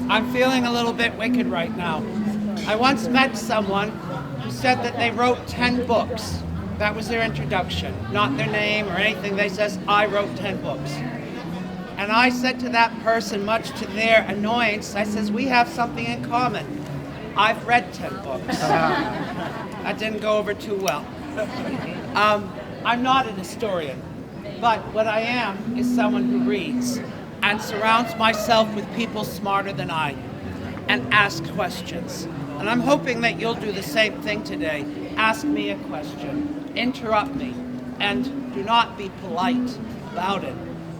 I'm feeling a little bit wicked right now. I once met someone who said that they wrote 10 books. That was their introduction, not their name or anything. They says, I wrote 10 books. And I said to that person, much to their annoyance, I says, we have something in common. I've read 10 books. That didn't go over too well. I'm not an historian, but what I am is someone who reads and surrounds myself with people smarter than I and asks questions. And I'm hoping that you'll do the same thing today. Ask me a question, interrupt me, and do not be polite about it,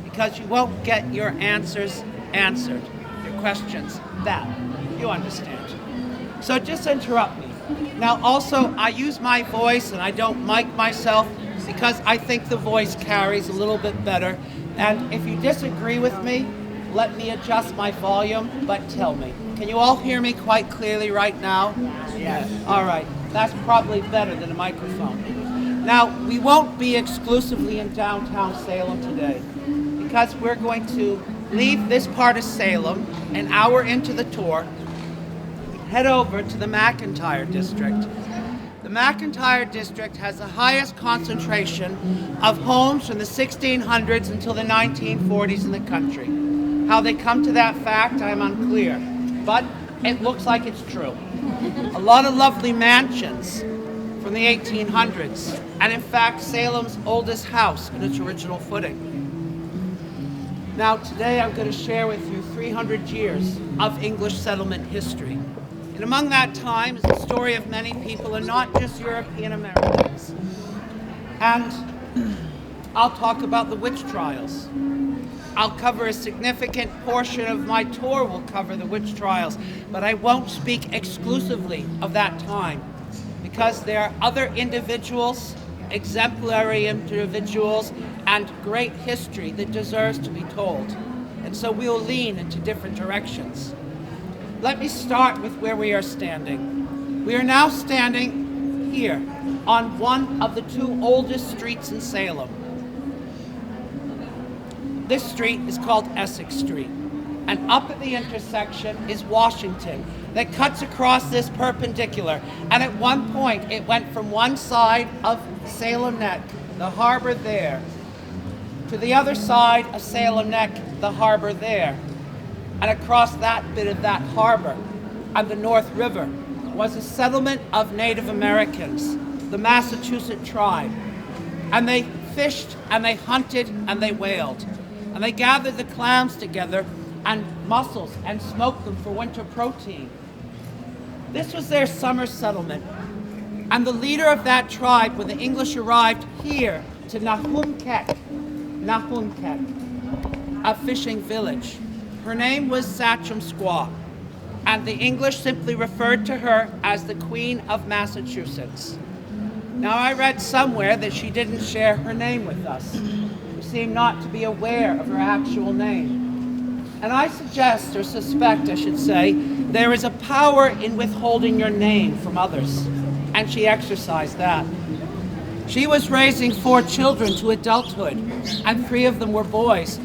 because you won't get your answers answered, your questions that you understand. So just interrupt me. Now also, I use my voice and I don't mic myself because I think the voice carries a little bit better. And if you disagree with me, let me adjust my volume, but tell me. Can you all hear me quite clearly right now? Yes. All right, that's probably better than a microphone. Now, we won't be exclusively in downtown Salem today because we're going to leave this part of Salem an hour into the tour, head over to the McIntyre district. The McIntyre district has the highest concentration of homes from the 1600s until the 1940s in the country. How they come to that fact, I'm unclear, but it looks like it's true. A lot of lovely mansions from the 1800s, and in fact, Salem's oldest house in its original footing. Now, today I'm going to share with you 300 years of English settlement history. And among that time is the story of many people, and not just European Americans. And I'll talk about the witch trials. I'll cover a significant portion of my tour will cover the witch trials, but I won't speak exclusively of that time because there are other individuals, exemplary individuals, and great history that deserves to be told. And so we'll lean into different directions. Let me start with where we are standing. We are now standing here on one of the two oldest streets in Salem. This street is called Essex Street, and up at the intersection is Washington that cuts across this perpendicular. And at one point, it went from one side of Salem Neck, the harbor there, to the other side of Salem Neck, the harbor there. And across that bit of that harbor on the North River was a settlement of Native Americans, the Massachusetts tribe. And they fished and they hunted and they whaled. And they gathered the clams together and mussels and smoked them for winter protein. This was their summer settlement. And the leader of that tribe, when the English arrived here to Nahumkek, a fishing village, her name was Sachem Squaw, and the English simply referred to her as the Queen of Massachusetts. Now, I read somewhere that she didn't share her name with us. She seemed not to be aware of her actual name. And I suggest, or suspect, I should say, there is a power in withholding your name from others, and she exercised that. She was raising 4 children to adulthood, and 3 of them were boys.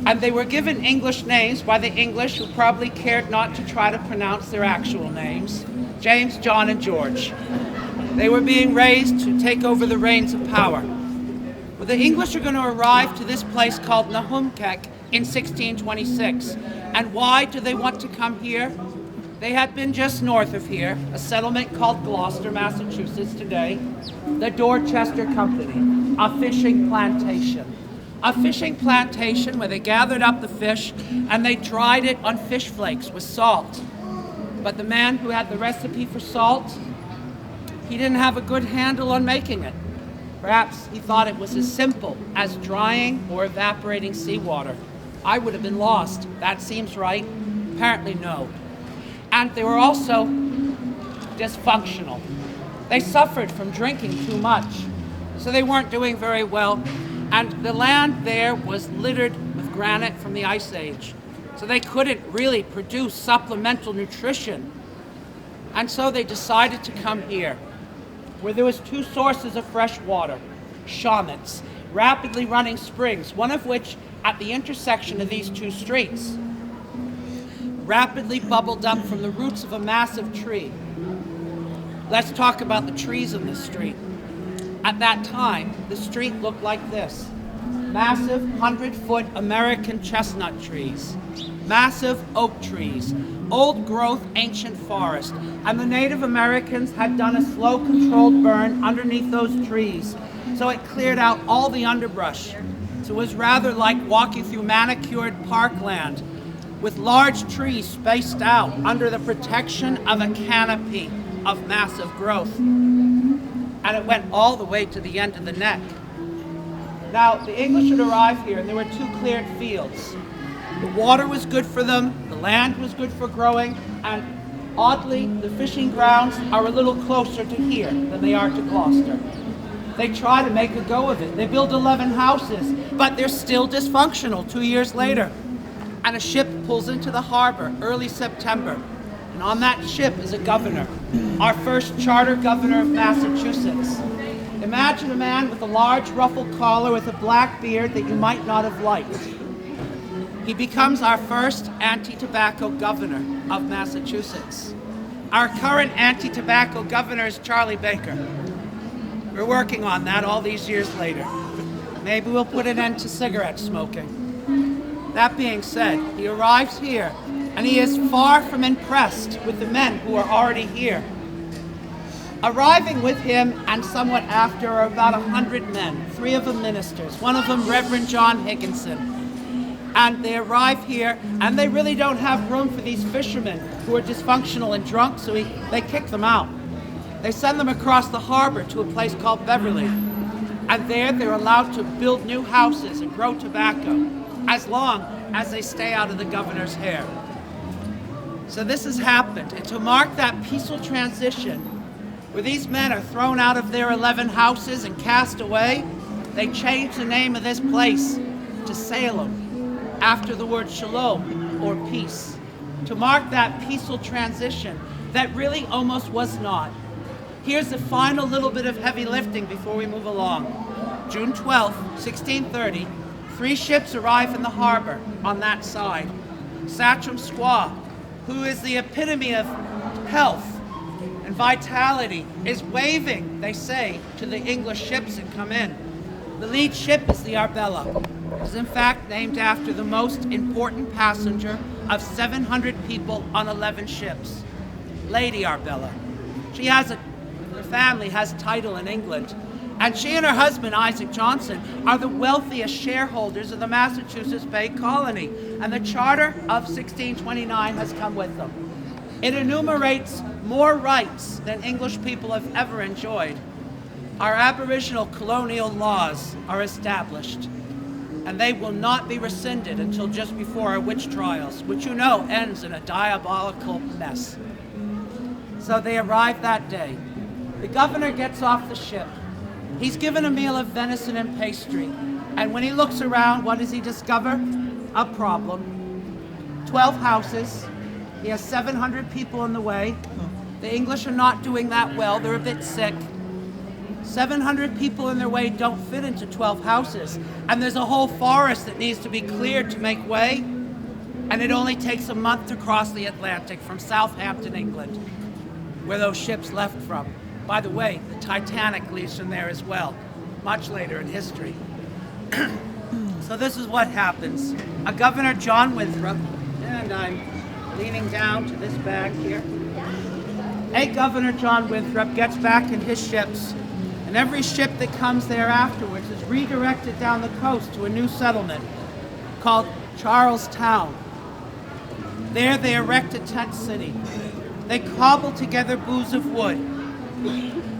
And they were given English names by the English, who probably cared not to try to pronounce their actual names: James, John, and George. They were being raised to take over the reins of power. Well, the English are going to arrive to this place called Nahumkek in 1626. And why do they want to come here? They had been just north of here, a settlement called Gloucester, Massachusetts today, the Dorchester Company, a fishing plantation. A fishing plantation where they gathered up the fish and they dried it on fish flakes with salt. But the man who had the recipe for salt, he didn't have a good handle on making it. Perhaps he thought it was as simple as drying or evaporating seawater. I would have been lost. That seems right. Apparently no. And they were also dysfunctional. They suffered from drinking too much, so they weren't doing very well. And the land there was littered with granite from the Ice Age, so they couldn't really produce supplemental nutrition. And so they decided to come here, where there was 2 sources of fresh water, shamets. rapidly running springs, one of which at the intersection of these two streets rapidly bubbled up from the roots of a massive tree. Let's talk about the trees in this street. At that time, the street looked like this. Massive 100-foot American chestnut trees, massive oak trees, old growth ancient forest, and the Native Americans had done a slow controlled burn underneath those trees, so it cleared out all the underbrush. So it was rather like walking through manicured parkland with large trees spaced out under the protection of a canopy of massive growth. And it went all the way to the end of the neck. Now, the English had arrived here and there were two cleared fields. The water was good for them, the land was good for growing, and oddly, the fishing grounds are a little closer to here than they are to Gloucester. They try to make a go of it. They build 11 houses, but they're still dysfunctional 2 years later. And a ship pulls into the harbor early September. And on that ship is a governor, our first charter governor of Massachusetts. Imagine a man with a large ruffled collar with a black beard that you might not have liked. He becomes our first anti-tobacco governor of Massachusetts. Our current anti-tobacco governor is Charlie Baker. We're working on that all these years later. Maybe we'll put an end to cigarette smoking. That being said, he arrives here, and he is far from impressed with the men who are already here. Arriving with him and somewhat after are about 100 men, 3 of them ministers, one of them Reverend John Higginson. And they arrive here, and they really don't have room for these fishermen who are dysfunctional and drunk, so they kick them out. They send them across the harbor to a place called Beverly. And there they're allowed to build new houses and grow tobacco, as long as they stay out of the governor's hair. So this has happened, and to mark that peaceful transition, where these men are thrown out of their 11 houses and cast away, they changed the name of this place to Salem, after the word shalom, or peace, to mark that peaceful transition that really almost was not. Here's the final little bit of heavy lifting before we move along. June 12, 1630, 3 ships arrive in the harbor on that side. Sachem Squaw, who is the epitome of health and vitality, is waving, they say, to the English ships that come in. The lead ship is the Arbella. It is in fact named after the most important passenger of 700 people on 11 ships, Lady Arbella. Her family has title in England, and she and her husband, Isaac Johnson, are the wealthiest shareholders of the Massachusetts Bay Colony, and the Charter of 1629 has come with them. It enumerates more rights than English people have ever enjoyed. Our Aboriginal colonial laws are established, and they will not be rescinded until just before our witch trials, which you know ends in a diabolical mess. So they arrive that day. The governor gets off the ship. He's given a meal of venison and pastry, and when he looks around, what does he discover? A problem. 12 houses. He has 700 people in the way. The English are not doing that well. They're a bit sick. 700 people in their way don't fit into 12 houses, and there's a whole forest that needs to be cleared to make way, and it only takes a month to cross the Atlantic from Southampton, England, where those ships left from. By the way, the Titanic leaves from there as well, much later in history. So this is what happens. A Governor John Winthrop, and I'm leaning down to this bag here. A Governor John Winthrop gets back in his ships, and every ship that comes there afterwards is redirected down the coast to a new settlement called Charlestown. There they erect a tent city. They cobble together booths of wood.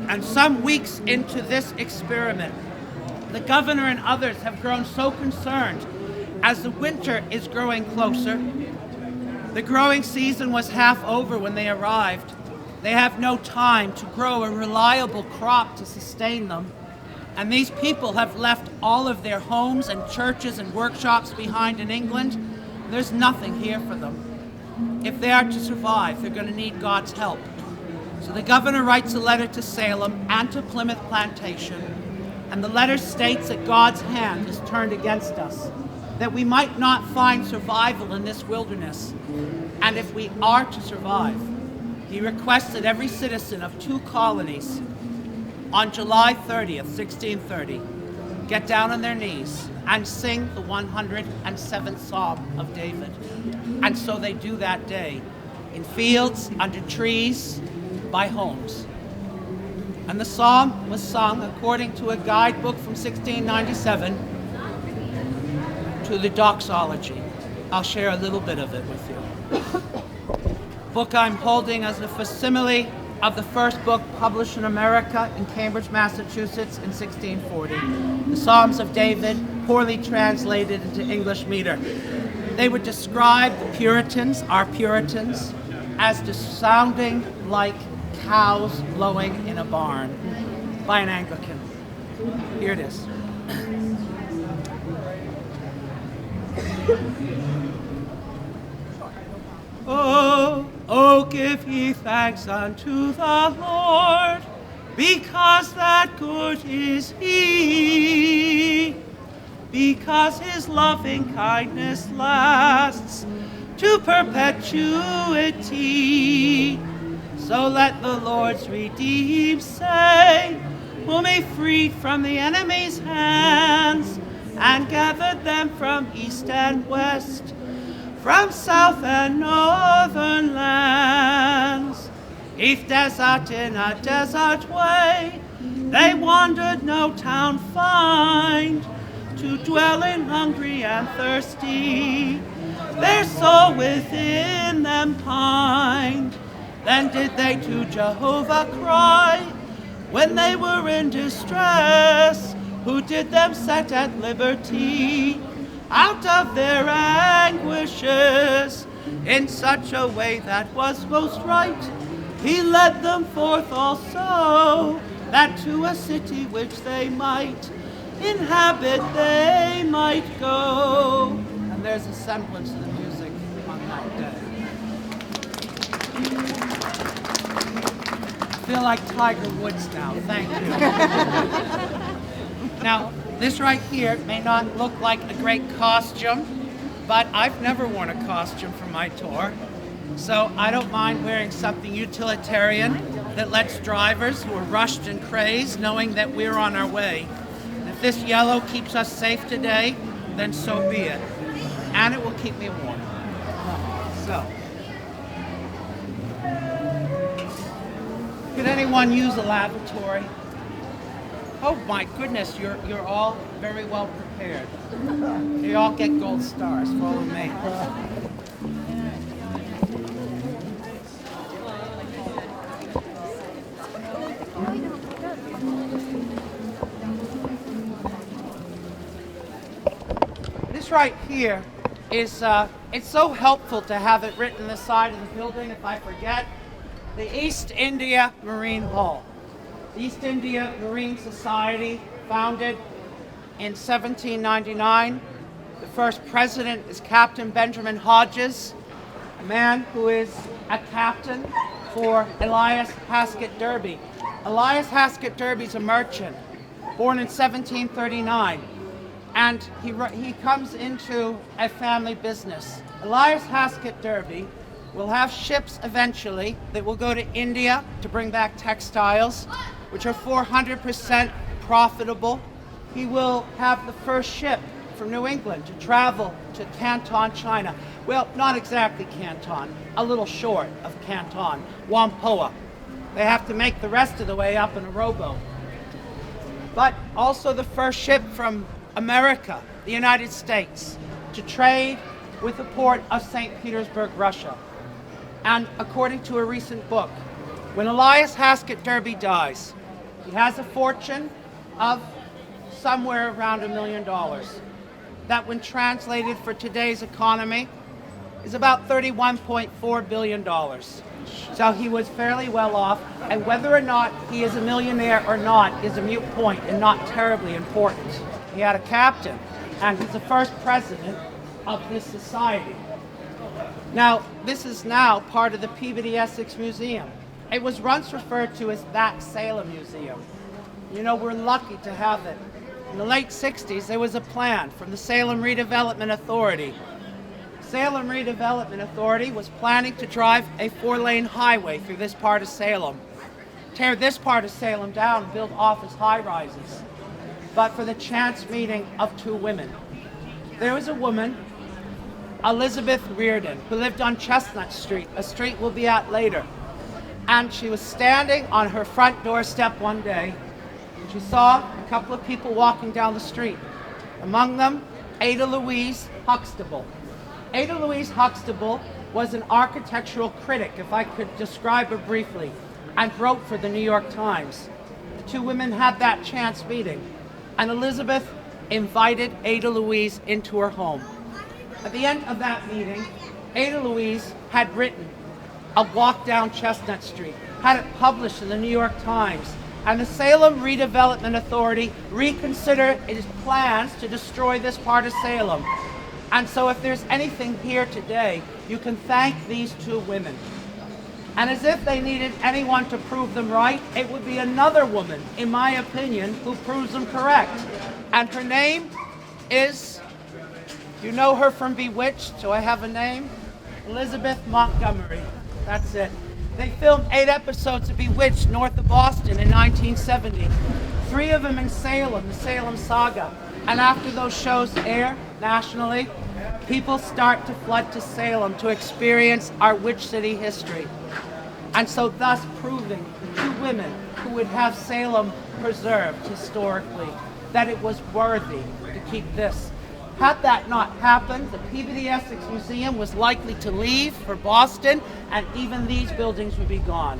And some weeks into this experiment, the governor and others have grown so concerned as the winter is growing closer. The growing season was half over when they arrived. They have no time to grow a reliable crop to sustain them. And these people have left all of their homes and churches and workshops behind in England. There's nothing here for them. If they are to survive, they're going to need God's help. So the governor writes a letter to Salem and to Plymouth Plantation, And the letter states that God's hand is turned against us, that we might not find survival in this wilderness. And if we are to survive, he requests that every citizen of 2 colonies on July 30th, 1630, get down on their knees and sing the 107th Psalm of David. And so they do that day, in fields, under trees, by homes. And the psalm was sung according to a guidebook from 1697 to the doxology. I'll share a little bit of it with you. Book I'm holding as a facsimile of the first book published in America in Cambridge, Massachusetts in 1640. The Psalms of David, poorly translated into English meter. They would describe the Puritans, our Puritans, as sounding like cows lowing in a barn by an Anglican. Here it is. Oh, give ye thanks unto the Lord, because that good is he, because his loving kindness lasts to perpetuity. So let the Lord's redeemed say, whom he freed from the enemy's hands, and gathered them from east and west, from south and northern lands. Each desert in a desert way, they wandered no town find, to dwell in hungry and thirsty, their soul within them pined. Then did they to Jehovah cry, when they were in distress, who did them set at liberty out of their anguishes, in such a way that was most right. He led them forth also, that to a city which they might inhabit they might go. And there's a semblance of the music on that day. I feel like Tiger Woods now, thank you. Now, this right here may not look like a great costume, but I've never worn a costume for my tour. So I don't mind wearing something utilitarian that lets drivers who are rushed and crazed knowing that we're on our way. If this yellow keeps us safe today, then so be it. And it will keep me warm. So, could anyone use a lavatory? Oh my goodness, you're all very well prepared. You all get gold stars. Follow me. This right here is, it's so helpful to have it written on the side of the building if I forget. The East India Marine Hall. The East India Marine Society, founded in 1799. The first president is Captain Benjamin Hodges, a man who is a captain for Elias Haskett Derby. Elias Haskett Derby's a merchant, born in 1739, and he comes into a family business. Elias Haskett Derby will have ships eventually that will go to India to bring back textiles, which are 400% profitable. He will have the first ship from New England to travel to Canton, China. Well, not exactly Canton, a little short of Canton, Whampoa. They have to make the rest of the way up in a rowboat. But also the first ship from America, the United States, to trade with the port of St. Petersburg, Russia. And according to a recent book, when Elias Haskett Derby dies, he has a fortune of somewhere around $1 million. That, when translated for today's economy, is about $31.4 billion. So he was fairly well off, and whether or not he is a millionaire or not is a moot point and not terribly important. He had a captain, and he's the first president of this society. Now, this is now part of the Peabody Essex Museum. It was once referred to as that Salem Museum. You know, we're lucky to have it. In the late 60s, there was a plan from the Salem Redevelopment Authority. Salem Redevelopment Authority was planning to drive a 4-lane highway through this part of Salem, tear this part of Salem down and build office high-rises, but for the chance meeting of two women. There was a woman, Elizabeth Reardon, who lived on Chestnut Street, a street we'll be at later, and she was standing on her front doorstep one day. She saw a couple of people walking down the street, among them Ada Louise Huxley. Ada Louise Huxley was an architectural critic, if I could describe her briefly, and wrote for the New York Times. The two women had that chance meeting, and Elizabeth invited Ada Louise into her home. At the end of that meeting, Ada Louise had written a walk down Chestnut Street, had it published in the New York Times, and the Salem Redevelopment Authority reconsidered its plans to destroy this part of Salem. And so if there's anything here today, you can thank these two women. And as if they needed anyone to prove them right, it would be another woman, in my opinion, who proves them correct. And her name is, you know her from Bewitched, so I have a name? Elizabeth Montgomery. That's it. They filmed 8 episodes of Bewitched north of Boston in 1970. 3 of them in Salem, the Salem Saga. And after those shows air nationally, people start to flood to Salem to experience our Witch City history. And so thus proving the 2 women who would have Salem preserved historically, that it was worthy to keep this. Had that not happened, the Peabody Essex Museum was likely to leave for Boston, and even these buildings would be gone.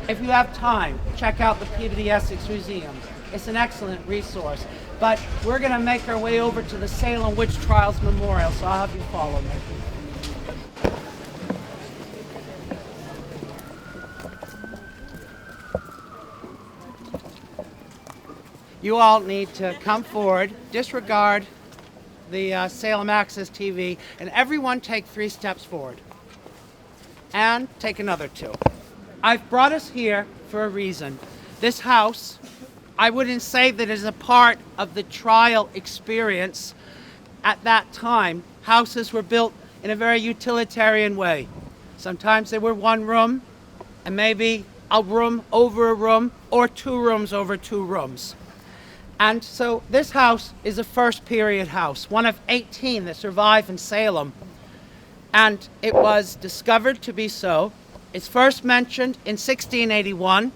If you have time, check out the Peabody Essex Museum. It's an excellent resource. But we're going to make our way over to the Salem Witch Trials Memorial, so I'll have you follow me. You all need to come forward, disregard the Salem Access TV, and everyone take 3 steps forward. And take another 2. I've brought us here for a reason. This house, I wouldn't say that it is a part of the trial experience. At that time, houses were built in a very utilitarian way. Sometimes they were 1 room, and maybe a room over a room, or 2 rooms over 2 rooms. And so this house is a first period house, one of 18 that survive in Salem. And it was discovered to be so. It's first mentioned in 1681,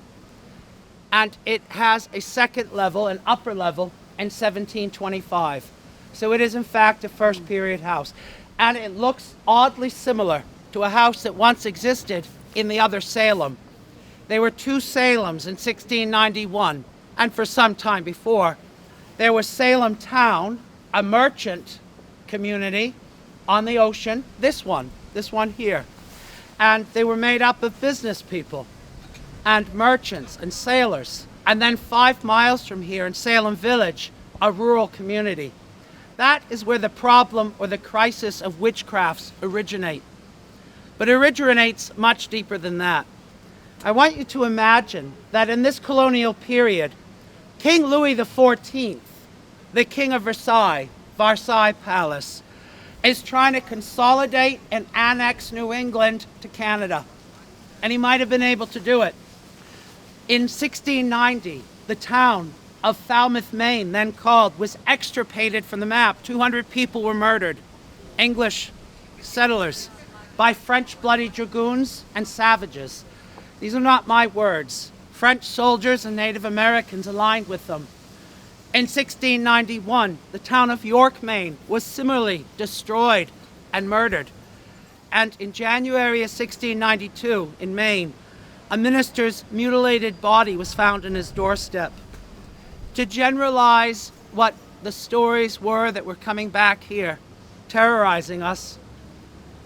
and it has a second level, an upper level, in 1725. So it is in fact a first period house. And it looks oddly similar to a house that once existed in the other Salem. There were 2 Salems in 1691. And for some time before, there was Salem Town, a merchant community on the ocean, this one here. And they were made up of business people and merchants and sailors. And then 5 miles from here in Salem Village, a rural community. That is where the problem or the crisis of witchcrafts originate. But it originates much deeper than that. I want you to imagine that in this colonial period, King Louis XIV, the King of Versailles Palace, is trying to consolidate and annex New England to Canada. And he might have been able to do it. In 1690, the town of Falmouth, Maine, then called, was extirpated from the map. 200 people were murdered, English settlers, by French bloody dragoons and savages. These are not my words. French soldiers and Native Americans aligned with them. In 1691, the town of York, Maine, was similarly destroyed and murdered. And in January of 1692, in Maine, a minister's mutilated body was found on his doorstep. To generalize what the stories were that were coming back here, terrorizing us,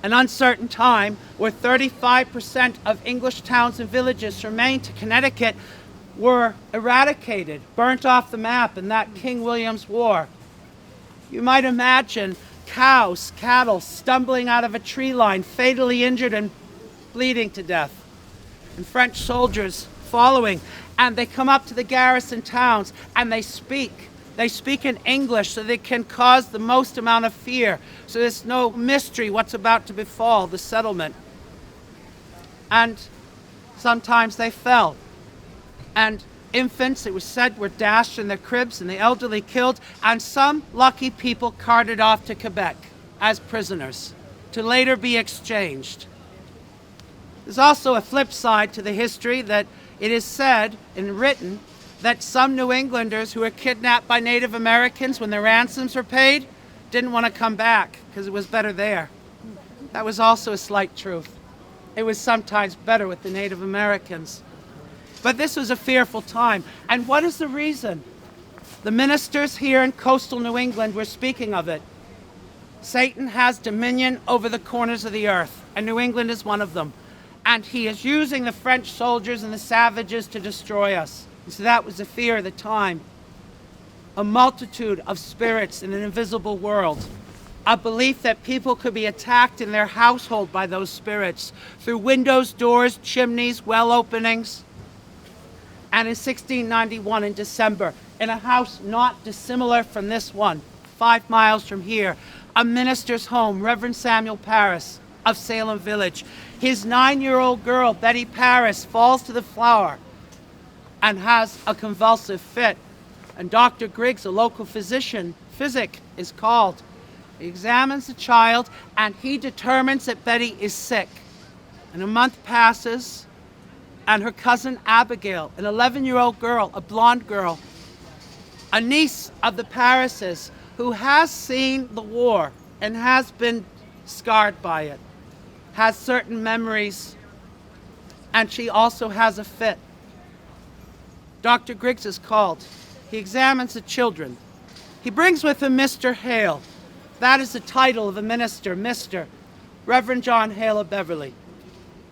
an uncertain time where 35% of English towns and villages from Maine to Connecticut were eradicated, burnt off the map in that King William's War. You might imagine cows, cattle stumbling out of a tree line, fatally injured and bleeding to death, and French soldiers following. And they come up to the garrison towns and they speak. They speak in English so they can cause the most amount of fear. So there's no mystery what's about to befall the settlement. And sometimes they fell. And infants, it was said, were dashed in their cribs and the elderly killed. And some lucky people carted off to Quebec as prisoners to later be exchanged. There's also a flip side to the history that it is said and written that some New Englanders who were kidnapped by Native Americans when their ransoms were paid didn't want to come back because it was better there. That was also a slight truth. It was sometimes better with the Native Americans. But this was a fearful time. And what is the reason? The ministers here in coastal New England were speaking of it. Satan has dominion over the corners of the earth, and New England is one of them. And he is using the French soldiers and the savages to destroy us. And so that was the fear of the time. A multitude of spirits in an invisible world. A belief that people could be attacked in their household by those spirits through windows, doors, chimneys, well openings. And in 1691 in December, in a house not dissimilar from this one, 5 miles from here, a minister's home, Reverend Samuel Parris of Salem Village. His 9-year-old girl, Betty Parris, falls to the floor and has a convulsive fit. And Dr. Griggs, a local physician, is called. He examines the child and he determines that Betty is sick. And a month passes and her cousin Abigail, an 11-year-old girl, a blonde girl, a niece of the Parrises, who has seen the war and has been scarred by it, has certain memories, and she also has a fit. Dr. Griggs is called. He examines the children. He brings with him Mr. Hale. That is the title of a minister, Mr. Reverend John Hale of Beverly.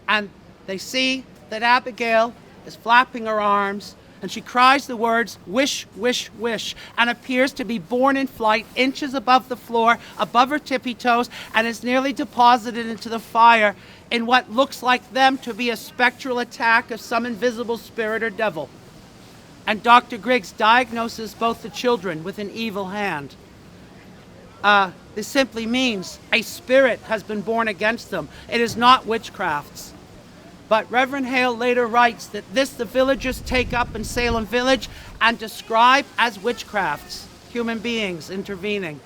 And they see that Abigail is flapping her arms, and she cries the words, wish, wish, wish, and appears to be borne in flight, inches above the floor, above her tippy toes, and is nearly deposited into the fire in what looks like them to be a spectral attack of some invisible spirit or devil. And Dr. Griggs diagnoses both the children with an evil hand. This simply means a spirit has been born against them. It is not witchcrafts. But Reverend Hale later writes that this the villagers take up in Salem Village and describe as witchcrafts, human beings intervening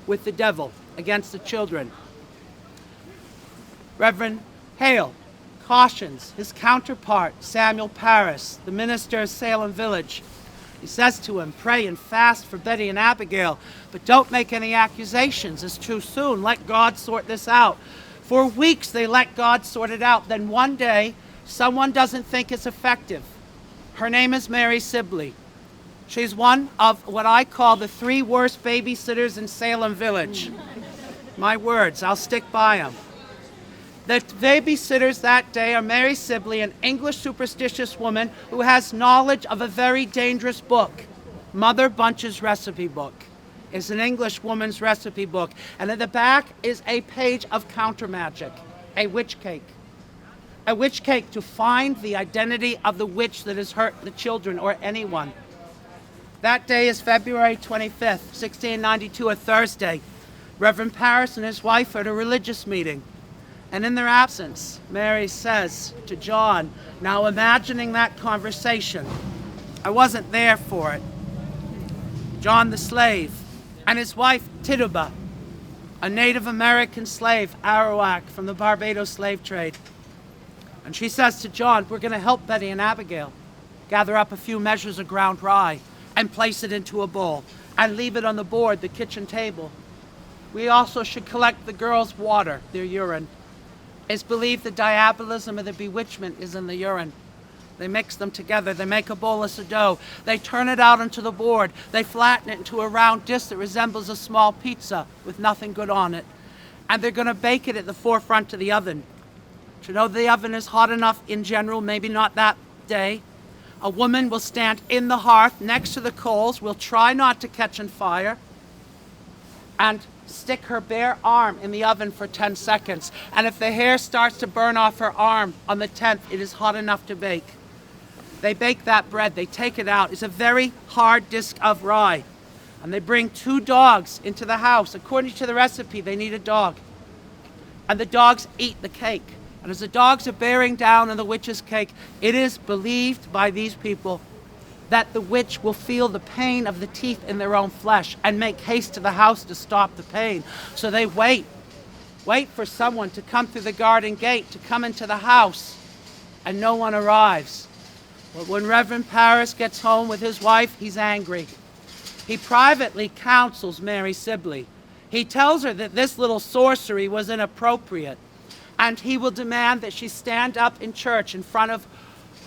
with the devil against the children. Reverend Hale cautions his counterpart, Samuel Parris, the minister of Salem Village. He says to him, pray and fast for Betty and Abigail, but don't make any accusations. It's too soon. Let God sort this out. For weeks they let God sort it out. Then one day, someone doesn't think it's effective. Her name is Mary Sibley. She's one of what I call the 3 worst babysitters in Salem Village. My words, I'll stick by them. The babysitters that day are Mary Sibley, an English superstitious woman who has knowledge of a very dangerous book, Mother Bunch's recipe book. It's an English woman's recipe book. And at the back is a page of counter magic, a witch cake. A witch cake to find the identity of the witch that has hurt the children or anyone. That day is February 25th, 1692, a Thursday. Reverend Parris and his wife are at a religious meeting. And in their absence, Mary says to John, now imagining that conversation, I wasn't there for it. John the slave, and his wife Tituba, a Native American slave, Arawak, from the Barbados slave trade. And she says to John, we're going to help Betty and Abigail gather up a few measures of ground rye and place it into a bowl and leave it on the board, the kitchen table. We also should collect the girls' water, their urine. It's believed the diabolism of the bewitchment is in the urine. They mix them together. They make a bolus of dough. They turn it out onto the board. They flatten it into a round dish that resembles a small pizza with nothing good on it. And they're going to bake it at the forefront of the oven. To know the oven is hot enough in general, maybe not that day. A woman will stand in the hearth next to the coals, will try not to catch on fire, and stick her bare arm in the oven for 10 seconds. And if the hair starts to burn off her arm on the 10th, it is hot enough to bake. They bake that bread, they take it out. It's a very hard disc of rye. And they bring 2 dogs into the house. According to the recipe, they need a dog. And the dogs eat the cake. And as the dogs are bearing down on the witch's cake, it is believed by these people that the witch will feel the pain of the teeth in their own flesh and make haste to the house to stop the pain. So they wait for someone to come through the garden gate, to come into the house, and no one arrives. But when Reverend Parris gets home with his wife, he's angry. He privately counsels Mary Sibley. He tells her that this little sorcery was inappropriate, and he will demand that she stand up in church in front of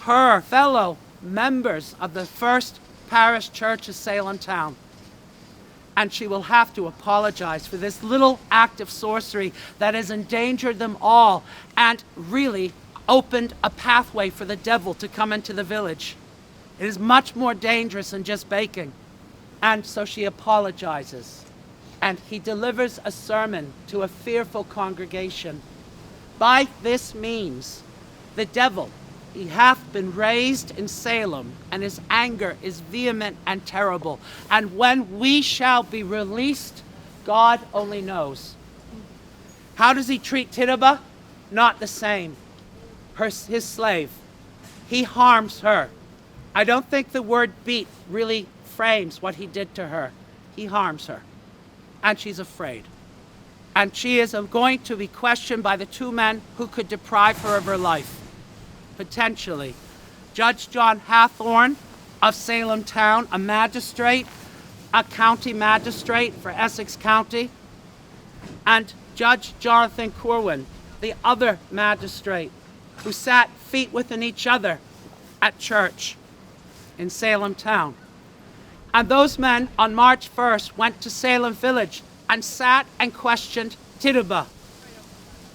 her fellow members of the First Parish Church of Salem town. And she will have to apologize for this little act of sorcery that has endangered them all and really opened a pathway for the devil to come into the village. It is much more dangerous than just baking. And so she apologizes. And he delivers a sermon to a fearful congregation. By this means, the devil, he hath been raised in Salem, and his anger is vehement and terrible. And when we shall be released, God only knows. How does he treat Tituba? Not the same. His slave. He harms her. I don't think the word beat really frames what he did to her. He harms her. And she's afraid. And she is going to be questioned by the 2 men who could deprive her of her life. Potentially. Judge John Hathorne of Salem town, a magistrate, a county magistrate for Essex County, and Judge Jonathan Corwin, the other magistrate, who sat feet within each other at church in Salem town. And those men on March 1st went to Salem village and sat and questioned Tituba,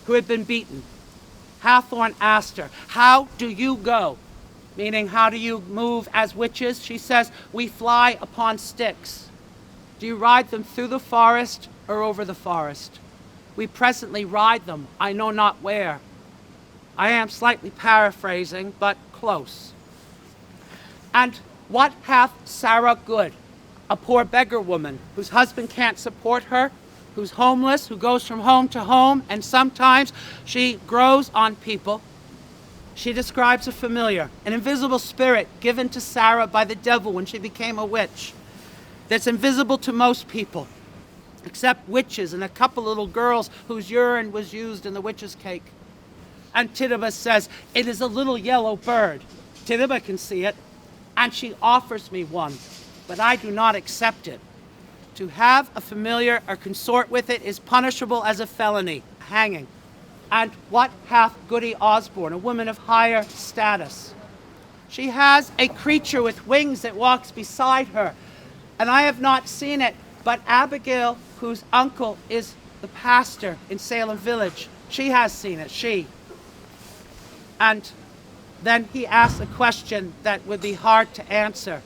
who had been beaten. Hathorne asked her, "How do you go?" Meaning, how do you move as witches? She says, "We fly upon sticks." "Do you ride them through the forest or over the forest?" "We presently ride them, I know not where." I am slightly paraphrasing, but close. "And what hath Sarah Good, a poor beggar woman whose husband can't support her, who's homeless, who goes from home to home, and sometimes she grows on people?" She describes a familiar, an invisible spirit given to Sarah by the devil when she became a witch, that's invisible to most people, except witches and a couple little girls whose urine was used in the witch's cake. And Tituba says, "It is a little yellow bird." Tituba can see it, and she offers me one, but I do not accept it. To have a familiar or consort with it is punishable as a felony, hanging. "And what hath Goody Osborne, a woman of higher status?" She has a creature with wings that walks beside her, and I have not seen it, but Abigail, whose uncle is the pastor in Salem village, she has seen it, she. And then he asks a question that would be hard to answer.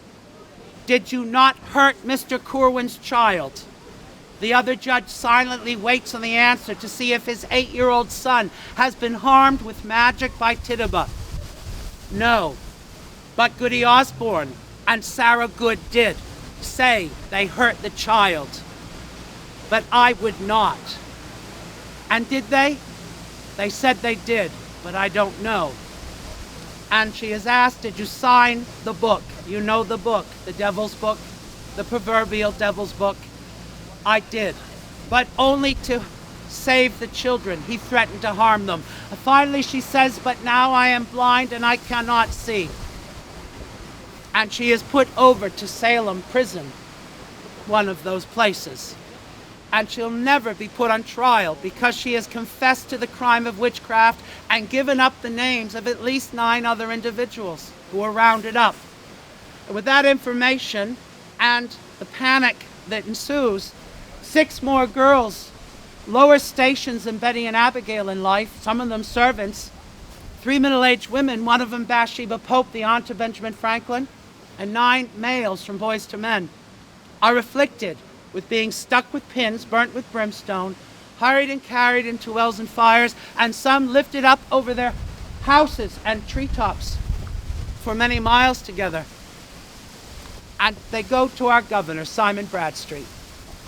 "Did you not hurt Mr. Corwin's child?" The other judge silently waits on the answer to see if his 8-year-old son has been harmed with magic by Tituba. No, but Goody Osborne and Sarah Good did say they hurt the child, but I would not. And did they? They said they did, but I don't know. And she is asked, "Did you sign the book?" You know the book, the devil's book, the proverbial devil's book. I did, but only to save the children. He threatened to harm them. Finally she says, "But now I am blind and I cannot see." And she is put over to Salem prison, one of those places. And she'll never be put on trial because she has confessed to the crime of witchcraft and given up the names of at least 9 other individuals who were rounded up. And with that information and the panic that ensues, 6 more girls, lower stations than Betty and Abigail in life, some of them servants, 3 middle-aged women, one of them Bathsheba Pope, the aunt of Benjamin Franklin, and 9 males from Boys to Men, are afflicted with being stuck with pins, burnt with brimstone, hurried and carried into wells and fires, and some lifted up over their houses and treetops. for many miles together. And they go to our governor, Simon Bradstreet,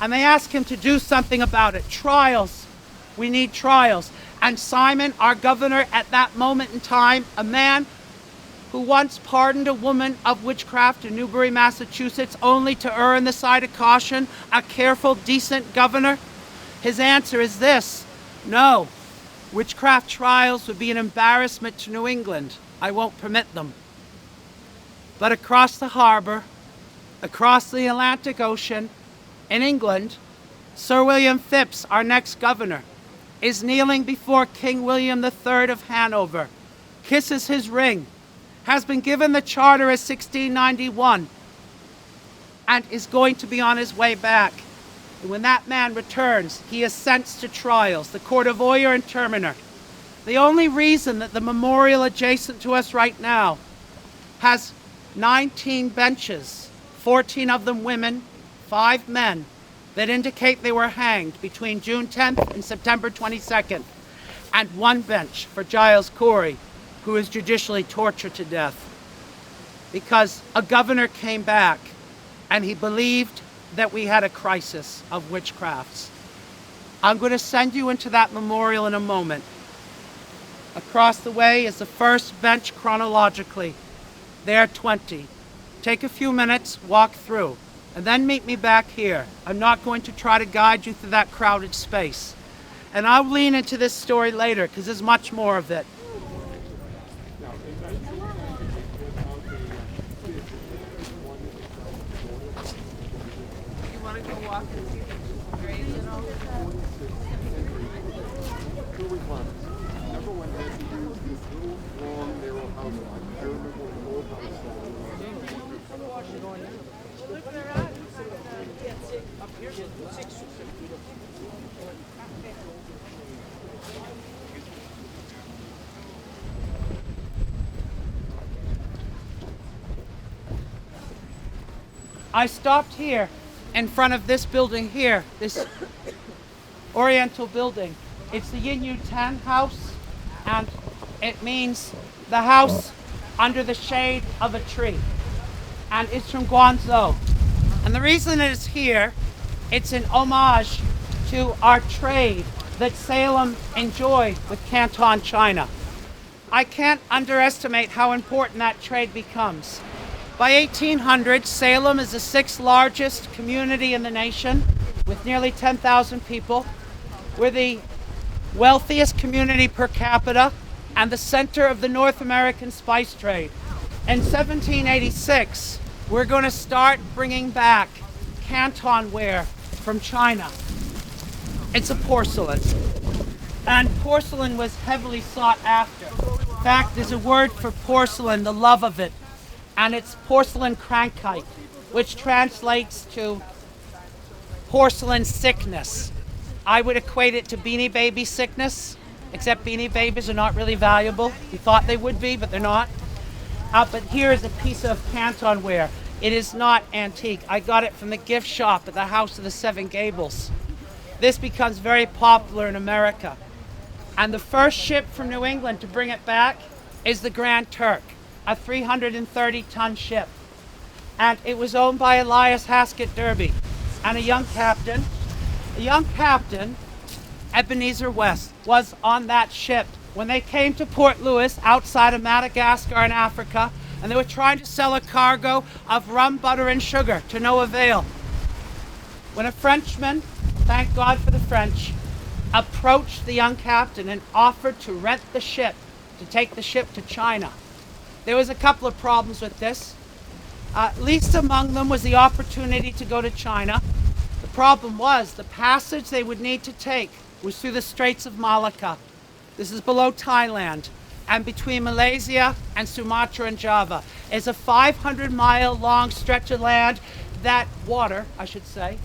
and they ask him to do something about it. Trials. We need trials. And Simon, our governor at that moment in time, a man who once pardoned a woman of witchcraft in Newbury, Massachusetts, only to err on the side of caution, a careful, decent governor, his answer is this: no, witchcraft trials would be an embarrassment to New England. I won't permit them. But across the harbor, across the Atlantic Ocean, in England, Sir William Phips, our next governor, is kneeling before King William III of Hanover, kisses his ring, has been given the charter as 1691, and is going to be on his way back. And when that man returns, he is sentenced to trials, the Court of Oyer and Terminer. The only reason that the memorial adjacent to us right now has 19 benches, 14 of them women, 5 men, that indicate they were hanged between June 10th and September 22nd, and 1 bench for Giles Corey, who is judicially tortured to death. Because a governor came back and he believed that we had a crisis of witchcrafts. I'm going to send you into that memorial in a moment. Across the way is the first bench chronologically. There are 20. Take a few minutes, walk through, and then meet me back here. I'm not going to try to guide you through that crowded space. And I'll lean into this story later because there's much more of it. You want to go walk and see the graves and all? Everyone had to use this little, long, narrow house. I remember when the old house was. I stopped here in front of this building here, this Oriental building. It's the Yin Yang House, and it means the house under the shade of a tree. And it's from Guangzhou. And the reason it is here, it's an homage to our trade that Salem enjoyed with Canton, China. I can't underestimate how important that trade becomes. By 1800, Salem is the 6th largest community in the nation with nearly 10,000 people. We're the wealthiest community per capita and the center of the North American spice trade. In 1786, we're going to start bringing back Canton Ware from China. It's a porcelain, and porcelain was heavily sought after. In fact, there's a word for porcelain, the love of it, and it's porcelain krankheit, which translates to porcelain sickness. I would equate it to Beanie Baby sickness, except Beanie Babies are not really valuable. We thought they would be, but they're not. But here is a piece of Canton Ware. It is not antique. I got it from the gift shop at the House of the Seven Gables. This becomes very popular in America. And the first ship from New England to bring it back is the Grand Turk, a 330-ton ship. And it was owned by Elias Haskett Derby and a young captain. A young captain, Ebenezer West, was on that ship when they came to Port Louis outside of Madagascar in Africa, and they were trying to sell a cargo of rum, butter, and sugar to no avail. When a Frenchman, thank God for the French, approached the young captain and offered to rent the ship, to take the ship to China. There was a couple of problems with this. Least among them was the opportunity to go to China. The problem was the passage they would need to take was through the Straits of Malacca. This is below Thailand, and between Malaysia and Sumatra and Java is a 500-mile long stretch of land, that water, I should say,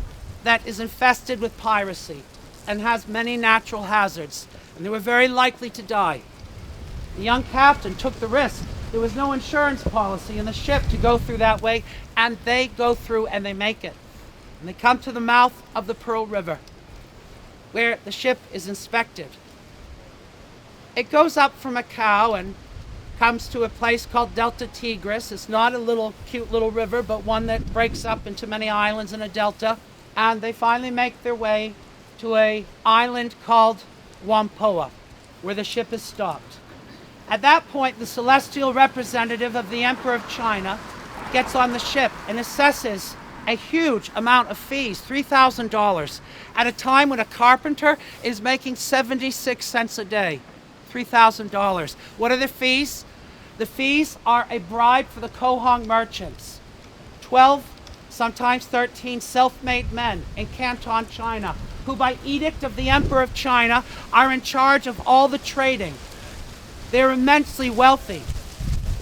that is infested with piracy and has many natural hazards, and they were very likely to die. The young captain took the risk. There was no insurance policy in the ship to go through that way, and they go through and they make it. And they come to the mouth of the Pearl River, where the ship is inspected. It goes up from Macau and comes to a place called Delta Tigris. It's not a little cute little river, but one that breaks up into many islands in a delta. And they finally make their way to an island called Whampoa, where the ship is stopped. At that point, the celestial representative of the Emperor of China gets on the ship and assesses a huge amount of fees, $3,000, at a time when a carpenter is making 76 cents a day. $3,000. What are the fees? The fees are a bribe for the Kohong merchants. 12, sometimes 13 self-made men in Canton, China, who by edict of the Emperor of China are in charge of all the trading. They're immensely wealthy.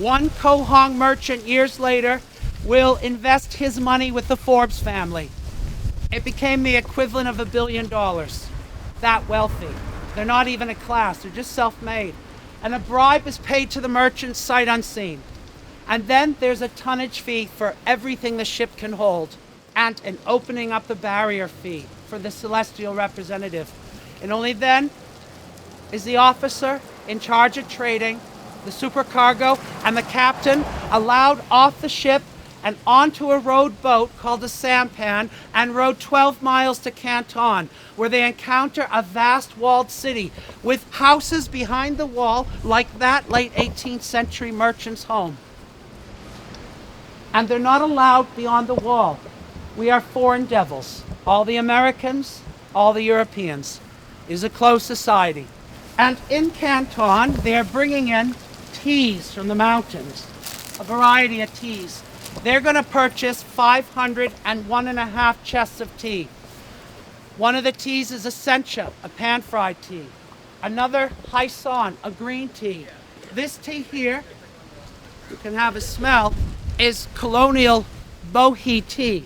One Kohong merchant years later will invest his money with the Forbes family. It became the equivalent of $1 billion. That wealthy. They're not even a class, they're just self-made. And a bribe is paid to the merchants sight unseen. And then there's a tonnage fee for everything the ship can hold, and an opening up the barrier fee for the celestial representative. And only then is the officer in charge of trading, the supercargo, and the captain allowed off the ship and onto a rowed boat called a sampan and rowed 12 miles to Canton, where they encounter a vast walled city with houses behind the wall like that late 18th century merchant's home. And they're not allowed beyond the wall. We are foreign devils. All the Americans, all the Europeans. It is a closed society. And in Canton, they're bringing in teas from the mountains, a variety of teas. They're going to purchase 501.5 chests of tea. One of the teas is a sencha, a pan-fried tea. Another Hyson, a green tea. This tea here, you can have a smell, is colonial bohea tea.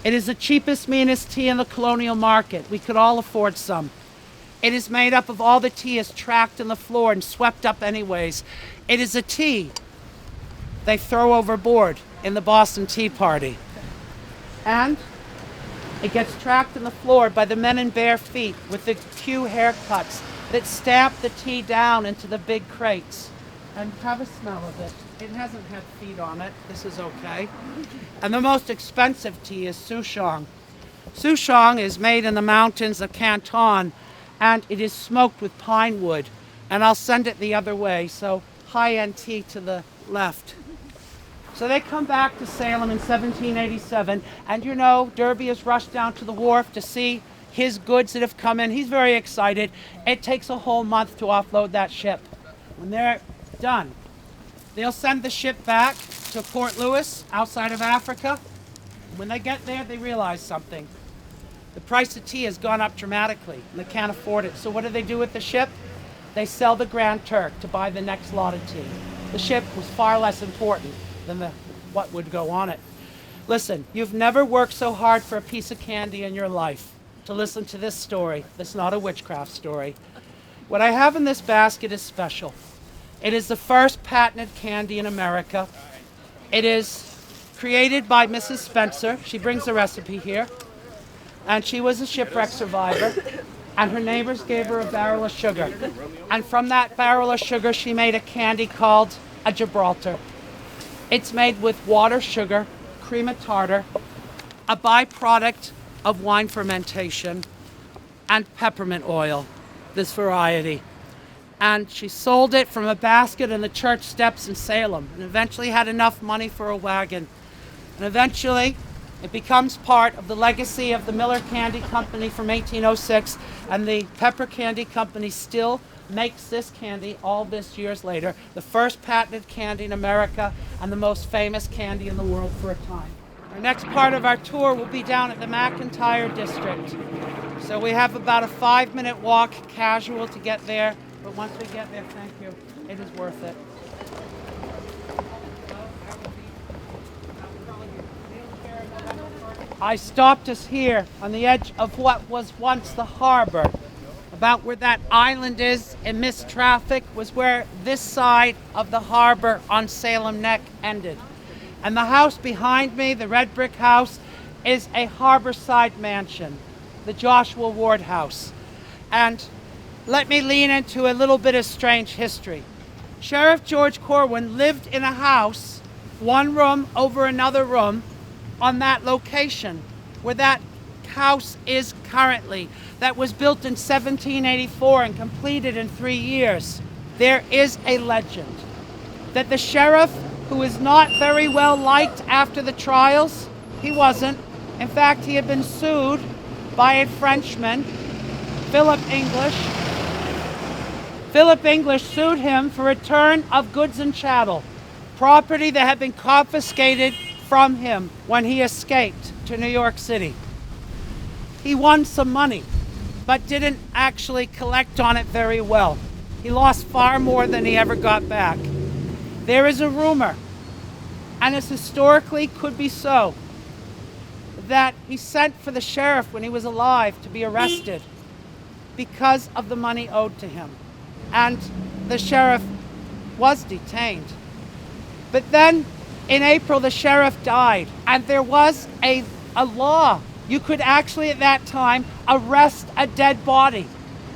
It is the cheapest, meanest tea in the colonial market. We could all afford some. It is made up of all the tea is tracked in the floor and swept up anyways. It is a tea they throw overboard in the Boston Tea Party. And it gets tracked in the floor by the men in bare feet with the Q haircuts that stamp the tea down into the big crates. And have a smell of it. It hasn't had feet on it. This is okay. And the most expensive tea is souchong. Souchong is made in the mountains of Canton, and it is smoked with pine wood. And I'll send it the other way, so high-end tea to the left. So they come back to Salem in 1787, and you know, Derby has rushed down to the wharf to see his goods that have come in. He's very excited. It takes a whole month to offload that ship. When they're done, they'll send the ship back to Port Louis, outside of Africa. When they get there, they realize something. The price of tea has gone up dramatically, and they can't afford it. So what do they do with the ship? They sell the Grand Turk to buy the next lot of tea. The ship was far less important than what would go on it. Listen, you've never worked so hard for a piece of candy in your life to listen to this story. That's not a witchcraft story. What I have in this basket is special. It is the first patented candy in America. It is created by Mrs. Spencer. She brings the recipe here. And she was a shipwreck survivor. And her neighbors gave her a barrel of sugar. And from that barrel of sugar, she made a candy called a Gibraltar. It's made with water, sugar, cream of tartar, a byproduct of wine fermentation, and peppermint oil, this variety. And she sold it from a basket in the church steps in Salem, and eventually had enough money for a wagon. And eventually, it becomes part of the legacy of the Miller Candy Company from 1806, and the Pepper Candy Company still makes this candy all this years later, the first patented candy in America and the most famous candy in the world for a time. Our next part of our tour will be down at the McIntyre District. So we have about a 5-minute walk, casual, to get there, but once we get there, thank you, it is worth it. I stopped us here on the edge of what was once the harbor. About where that island is and missed traffic was where this side of the harbor on Salem Neck ended. And the house behind me, the red brick house, is a harborside mansion, the Joshua Ward House. And let me lean into a little bit of strange history. Sheriff George Corwin lived in a house, one room over another room, on that location where that house is currently, that was built in 1784 and completed in 3 years. There is a legend that the sheriff, who is not very well liked after the trials, he wasn't. In fact, he had been sued by a Frenchman, Philip English. Philip English sued him for return of goods and chattel, property that had been confiscated from him when he escaped to New York City. He won some money, but didn't actually collect on it very well. He lost far more than he ever got back. There is a rumor, and it's historically could be so, that he sent for the sheriff when he was alive to be arrested because of the money owed to him. And the sheriff was detained. But then in April, the sheriff died, and there was a law. You could actually at that time arrest a dead body.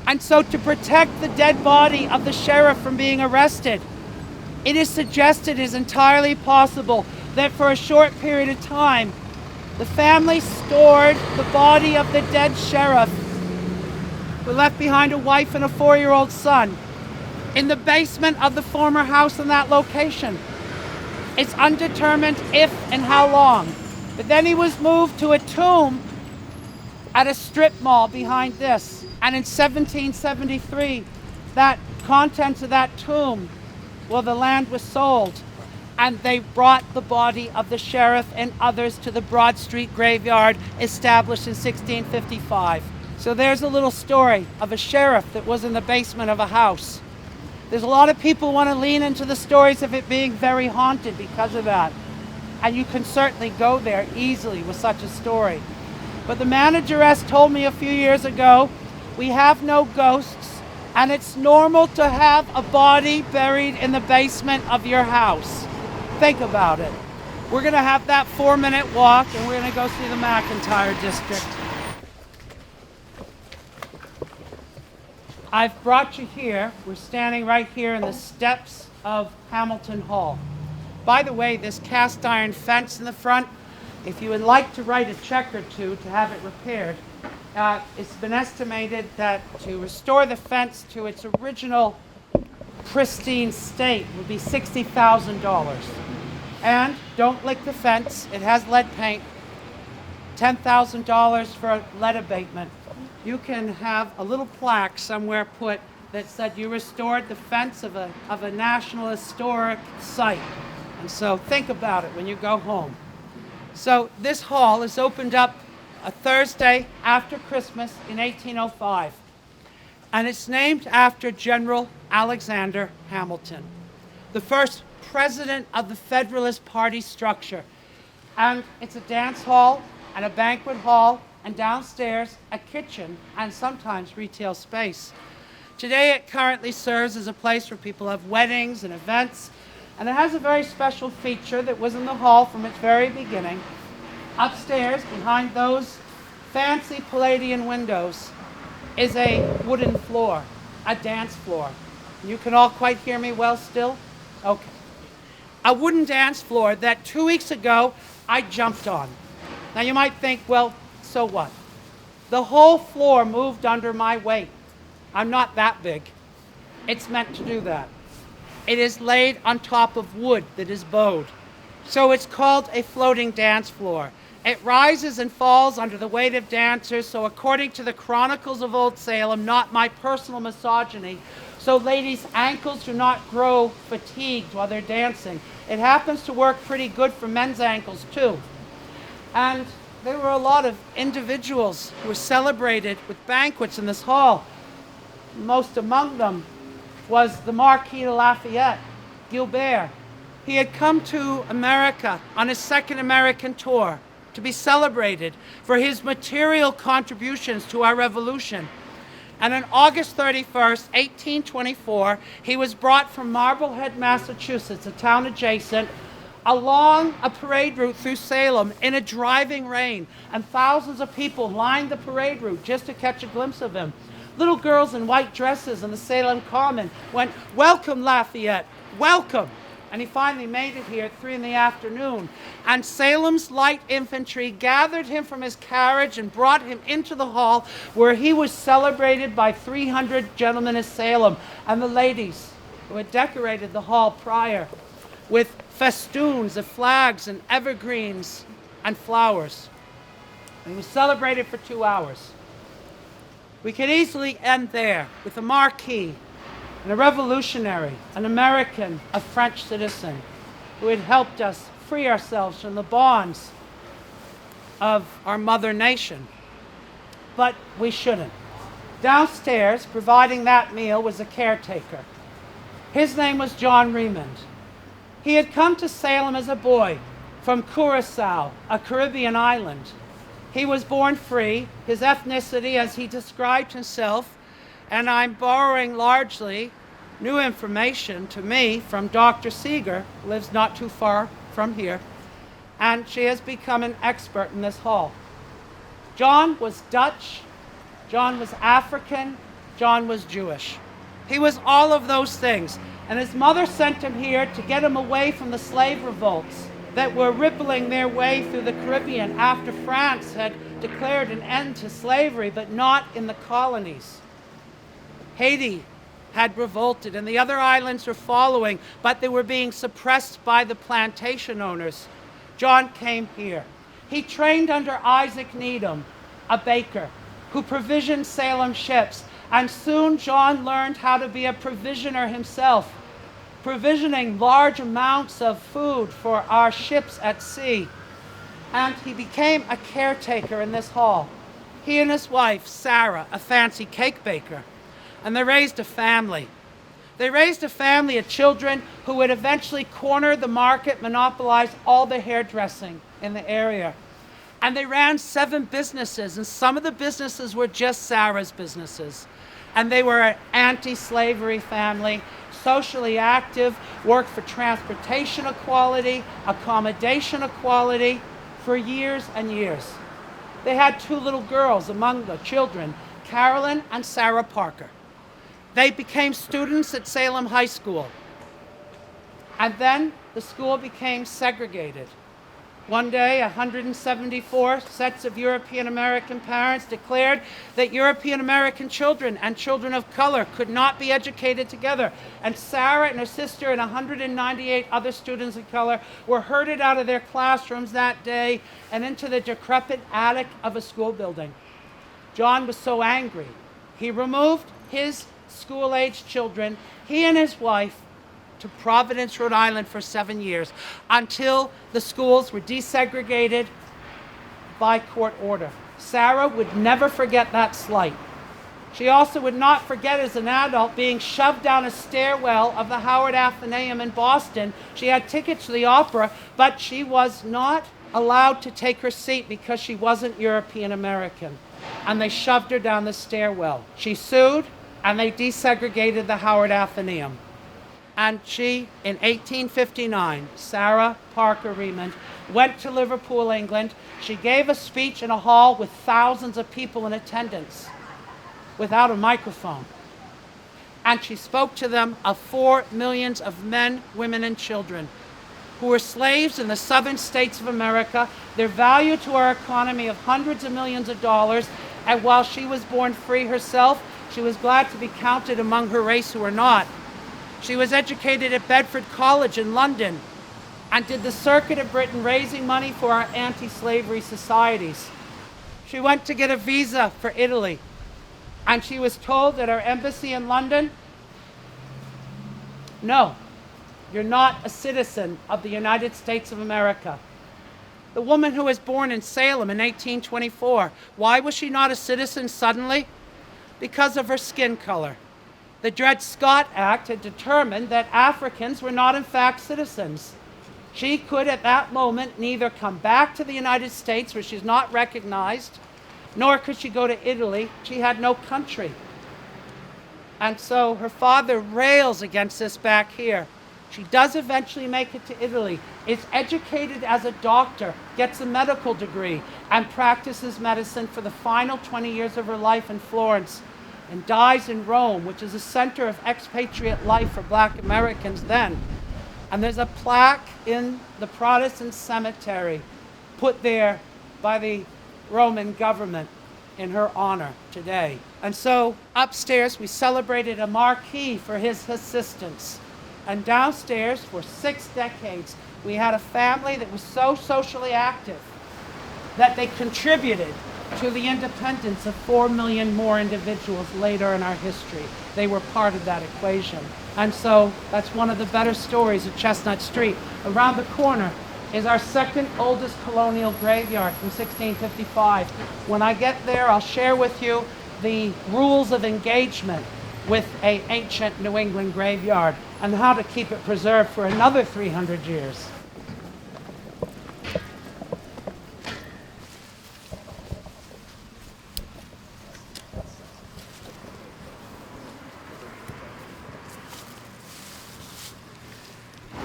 And so to protect the dead body of the sheriff from being arrested, it is suggested, it is entirely possible that for a short period of time, the family stored the body of the dead sheriff, who left behind a wife and a 4-year-old son, in the basement of the former house in that location. It's undetermined if and how long. But then he was moved to a tomb at a strip mall behind this. And in 1773, that contents of that tomb, well, the land was sold. And they brought the body of the sheriff and others to the Broad Street graveyard, established in 1655. So there's a little story of a sheriff that was in the basement of a house. There's a lot of people want to lean into the stories of it being very haunted because of that. And you can certainly go there easily with such a story. But the manageress told me a few years ago, we have no ghosts, and it's normal to have a body buried in the basement of your house. Think about it. We're going to have that 4-minute walk, and we're going to go see the McIntyre district. I've brought you here. We're standing right here in the steps of Hamilton Hall. By the way, this cast iron fence in the front, if you would like to write a check or two to have it repaired, it's been estimated that to restore the fence to its original pristine state would be $60,000. And don't lick the fence. It has lead paint. $10,000 for lead abatement. You can have a little plaque somewhere put that said you restored the fence of a national historic site. And so think about it when you go home. So this hall is opened up a Thursday after Christmas in 1805. And it's named after General Alexander Hamilton, the first president of the Federalist Party structure. And it's a dance hall and a banquet hall, and downstairs a kitchen and sometimes retail space. Today it currently serves as a place where people have weddings and events, and it has a very special feature that was in the hall from its very beginning. Upstairs, behind those fancy Palladian windows, is a wooden floor, a dance floor. You can all quite hear me well still? Okay. A wooden dance floor that 2 weeks ago I jumped on. Now you might think, well, so what? The whole floor moved under my weight. I'm not that big. It's meant to do that. It is laid on top of wood that is bowed. So it's called a floating dance floor. It rises and falls under the weight of dancers, so according to the Chronicles of Old Salem, not my personal misogyny, so ladies' ankles do not grow fatigued while they're dancing. It happens to work pretty good for men's ankles too. And there were a lot of individuals who were celebrated with banquets in this hall. Most among them was the Marquis de Lafayette, Gilbert. He had come to America on his second American tour to be celebrated for his material contributions to our revolution. And on August 31st, 1824, he was brought from Marblehead, Massachusetts, a town adjacent, along a parade route through Salem in a driving rain, and thousands of people lined the parade route just to catch a glimpse of him. Little girls in white dresses on the Salem Common went, "Welcome, Lafayette, welcome." And he finally made it here at 3 in the afternoon. And Salem's light infantry gathered him from his carriage and brought him into the hall, where he was celebrated by 300 gentlemen of Salem and the ladies who had decorated the hall prior with festoons of flags and evergreens and flowers. And he was celebrated for 2 hours. We could easily end there with a marquis and a revolutionary, an American, a French citizen, who had helped us free ourselves from the bonds of our mother nation. But we shouldn't. Downstairs, providing that meal, was a caretaker. His name was John Remond. He had come to Salem as a boy from Curacao, a Caribbean island. He was born free. His ethnicity, as he described himself, and I'm borrowing largely new information to me from Dr. Seeger, who lives not too far from here, and she has become an expert in this hall. John was Dutch, John was African, John was Jewish. He was all of those things, and his mother sent him here to get him away from the slave revolts that were rippling their way through the Caribbean after France had declared an end to slavery, but not in the colonies. Haiti had revolted, and the other islands were following, but they were being suppressed by the plantation owners. John came here. He trained under Isaac Needham, a baker, who provisioned Salem ships, and soon John learned how to be a provisioner himself, provisioning large amounts of food for our ships at sea. And he became a caretaker in this hall. He and his wife, Sarah, a fancy cake baker, and they raised a family. They raised a family of children who would eventually corner the market, monopolize all the hairdressing in the area. And they ran 7 businesses, and some of the businesses were just Sarah's businesses. And they were an anti-slavery family, socially active, worked for transportation equality, accommodation equality, for years and years. They had 2 little girls among the children, Carolyn and Sarah Parker. They became students at Salem High School. And then the school became segregated. One day, 174 sets of European American parents declared that European American children and children of color could not be educated together. And Sarah and her sister and 198 other students of color were herded out of their classrooms that day and into the decrepit attic of a school building. John was so angry, he removed his school-aged children, he and his wife, to Providence, Rhode Island for 7 years until the schools were desegregated by court order. Sarah would never forget that slight. She also would not forget as an adult being shoved down a stairwell of the Howard Athenaeum in Boston. She had tickets to the opera, but she was not allowed to take her seat because she wasn't European American. And they shoved her down the stairwell. She sued, and they desegregated the Howard Athenaeum. And she, in 1859, Sarah Parker Remond, went to Liverpool, England. She gave a speech in a hall with thousands of people in attendance without a microphone. And she spoke to them of 4 million of men, women, and children who were slaves in the southern states of America, their value to our economy of hundreds of millions of dollars. And while she was born free herself, she was glad to be counted among her race who were not. She was educated at Bedford College in London and did the circuit of Britain raising money for our anti-slavery societies. She went to get a visa for Italy, and she was told at our embassy in London, "No, you're not a citizen of the United States of America." The woman who was born in Salem in 1824, why was she not a citizen suddenly? Because of her skin color. The Dred Scott Act had determined that Africans were not in fact citizens. She could at that moment neither come back to the United States, where she's not recognized, nor could she go to Italy. She had no country. And so her father rails against this back here. She does eventually make it to Italy, is educated as a doctor, gets a medical degree, and practices medicine for the final 20 years of her life in Florence. and dies in Rome, which is a center of expatriate life for Black Americans then. And there's a plaque in the Protestant cemetery put there by the Roman government in her honor today. And so upstairs we celebrated a marquis for his assistance. And downstairs for 6 decades we had a family that was so socially active that they contributed to the independence of 4 million more individuals later in our history. They were part of that equation. And so that's one of the better stories of Chestnut Street. Around the corner is our second oldest colonial graveyard from 1655. When I get there, I'll share with you the rules of engagement with an ancient New England graveyard and how to keep it preserved for another 300 years.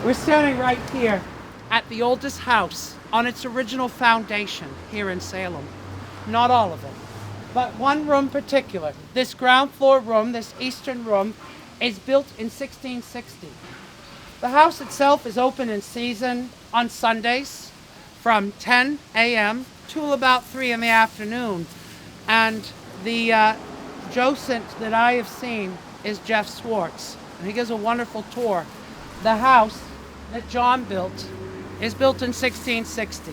We're standing right here at the oldest house on its original foundation here in Salem. Not all of it, but one room particular. This ground floor room, this eastern room, is built in 1660. The house itself is open in season on Sundays from 10 a.m. till about 3 in the afternoon. And the docent that I have seen is Jeff Swartz, and he gives a wonderful tour. The house that John built is built in 1660.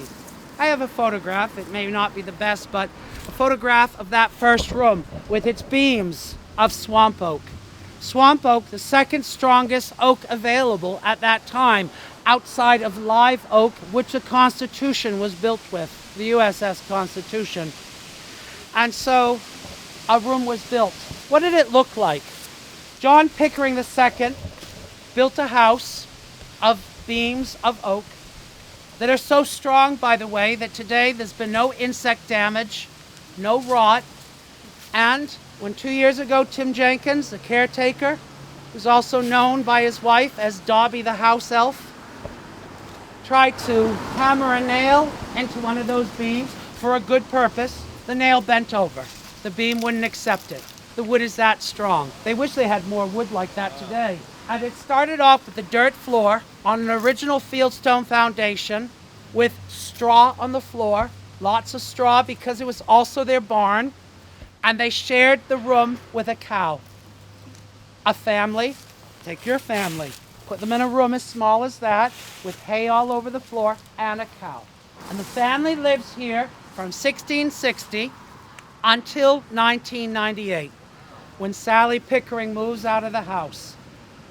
I have a photograph. It may not be the best, but a photograph of that first room with its beams of swamp oak. Swamp oak, the second strongest oak available at that time, outside of live oak, which the Constitution was built with, the USS Constitution. And so a room was built. What did it look like? John Pickering II built a house of beams of oak that are so strong, by the way, that today there's been no insect damage, no rot. And when 2 years ago, Tim Jenkins, the caretaker, who's also known by his wife as Dobby the house elf, tried to hammer a nail into one of those beams for a good purpose, the nail bent over. The beam wouldn't accept it. The wood is that strong. They wish they had more wood like that today. And it started off with the dirt floor on an original fieldstone foundation with straw on the floor, lots of straw because it was also their barn, and they shared the room with a cow. A family, take your family, put them in a room as small as that with hay all over the floor and a cow. And the family lives here from 1660 until 1998, when Sally Pickering moves out of the house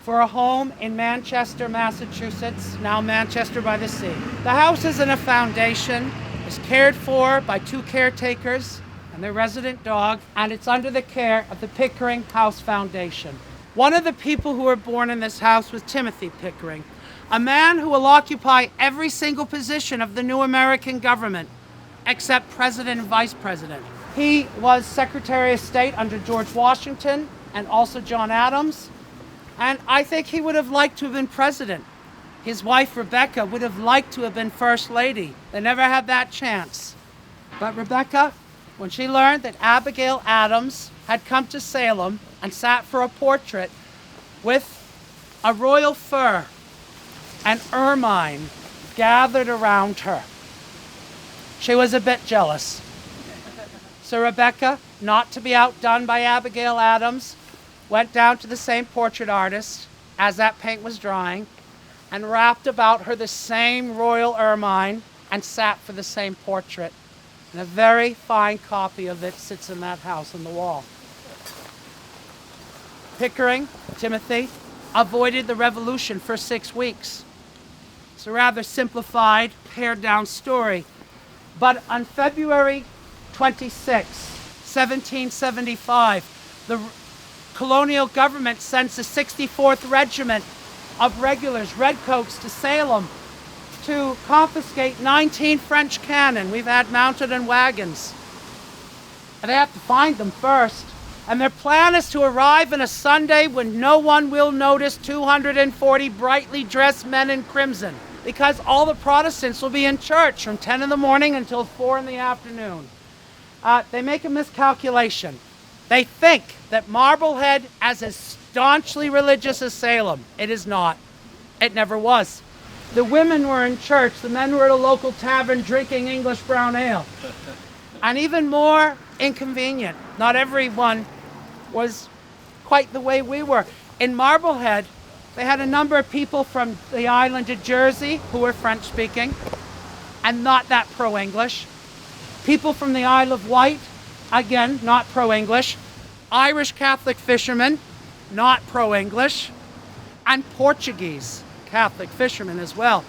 for a home in Manchester, Massachusetts, now Manchester by the Sea. The house is in a foundation, is cared for by 2 caretakers and their resident dog, and it's under the care of the Pickering House Foundation. One of the people who were born in this house was Timothy Pickering, a man who will occupy every single position of the new American government, except president and vice president. He was Secretary of State under George Washington and also John Adams. And I think he would have liked to have been president. His wife, Rebecca, would have liked to have been first lady. They never had that chance. But Rebecca, when she learned that Abigail Adams had come to Salem and sat for a portrait with a royal fur and ermine gathered around her, she was a bit jealous. So Rebecca, not to be outdone by Abigail Adams, went down to the same portrait artist as that paint was drying and wrapped about her the same royal ermine and sat for the same portrait. And a very fine copy of it sits in that house on the wall. Pickering, Timothy, avoided the revolution for 6 weeks. It's a rather simplified, pared down story. But on February 26, 1775, the colonial government sends the 64th Regiment of regulars, redcoats, to Salem to confiscate 19 French cannon. We've had mounted in wagons. And they have to find them first. And their plan is to arrive on a Sunday when no one will notice 240 brightly dressed men in crimson, because all the Protestants will be in church from 10 in the morning until 4 in the afternoon. They make a miscalculation. They think that Marblehead is as staunchly religious as Salem. It is not. It never was. The women were in church. The men were at a local tavern drinking English brown ale. And even more inconvenient, not everyone was quite the way we were. In Marblehead, they had a number of people from the island of Jersey who were French-speaking and not that pro-English. People from the Isle of Wight, again, not pro-English. Irish Catholic fishermen, not pro-English. And Portuguese Catholic fishermen as well.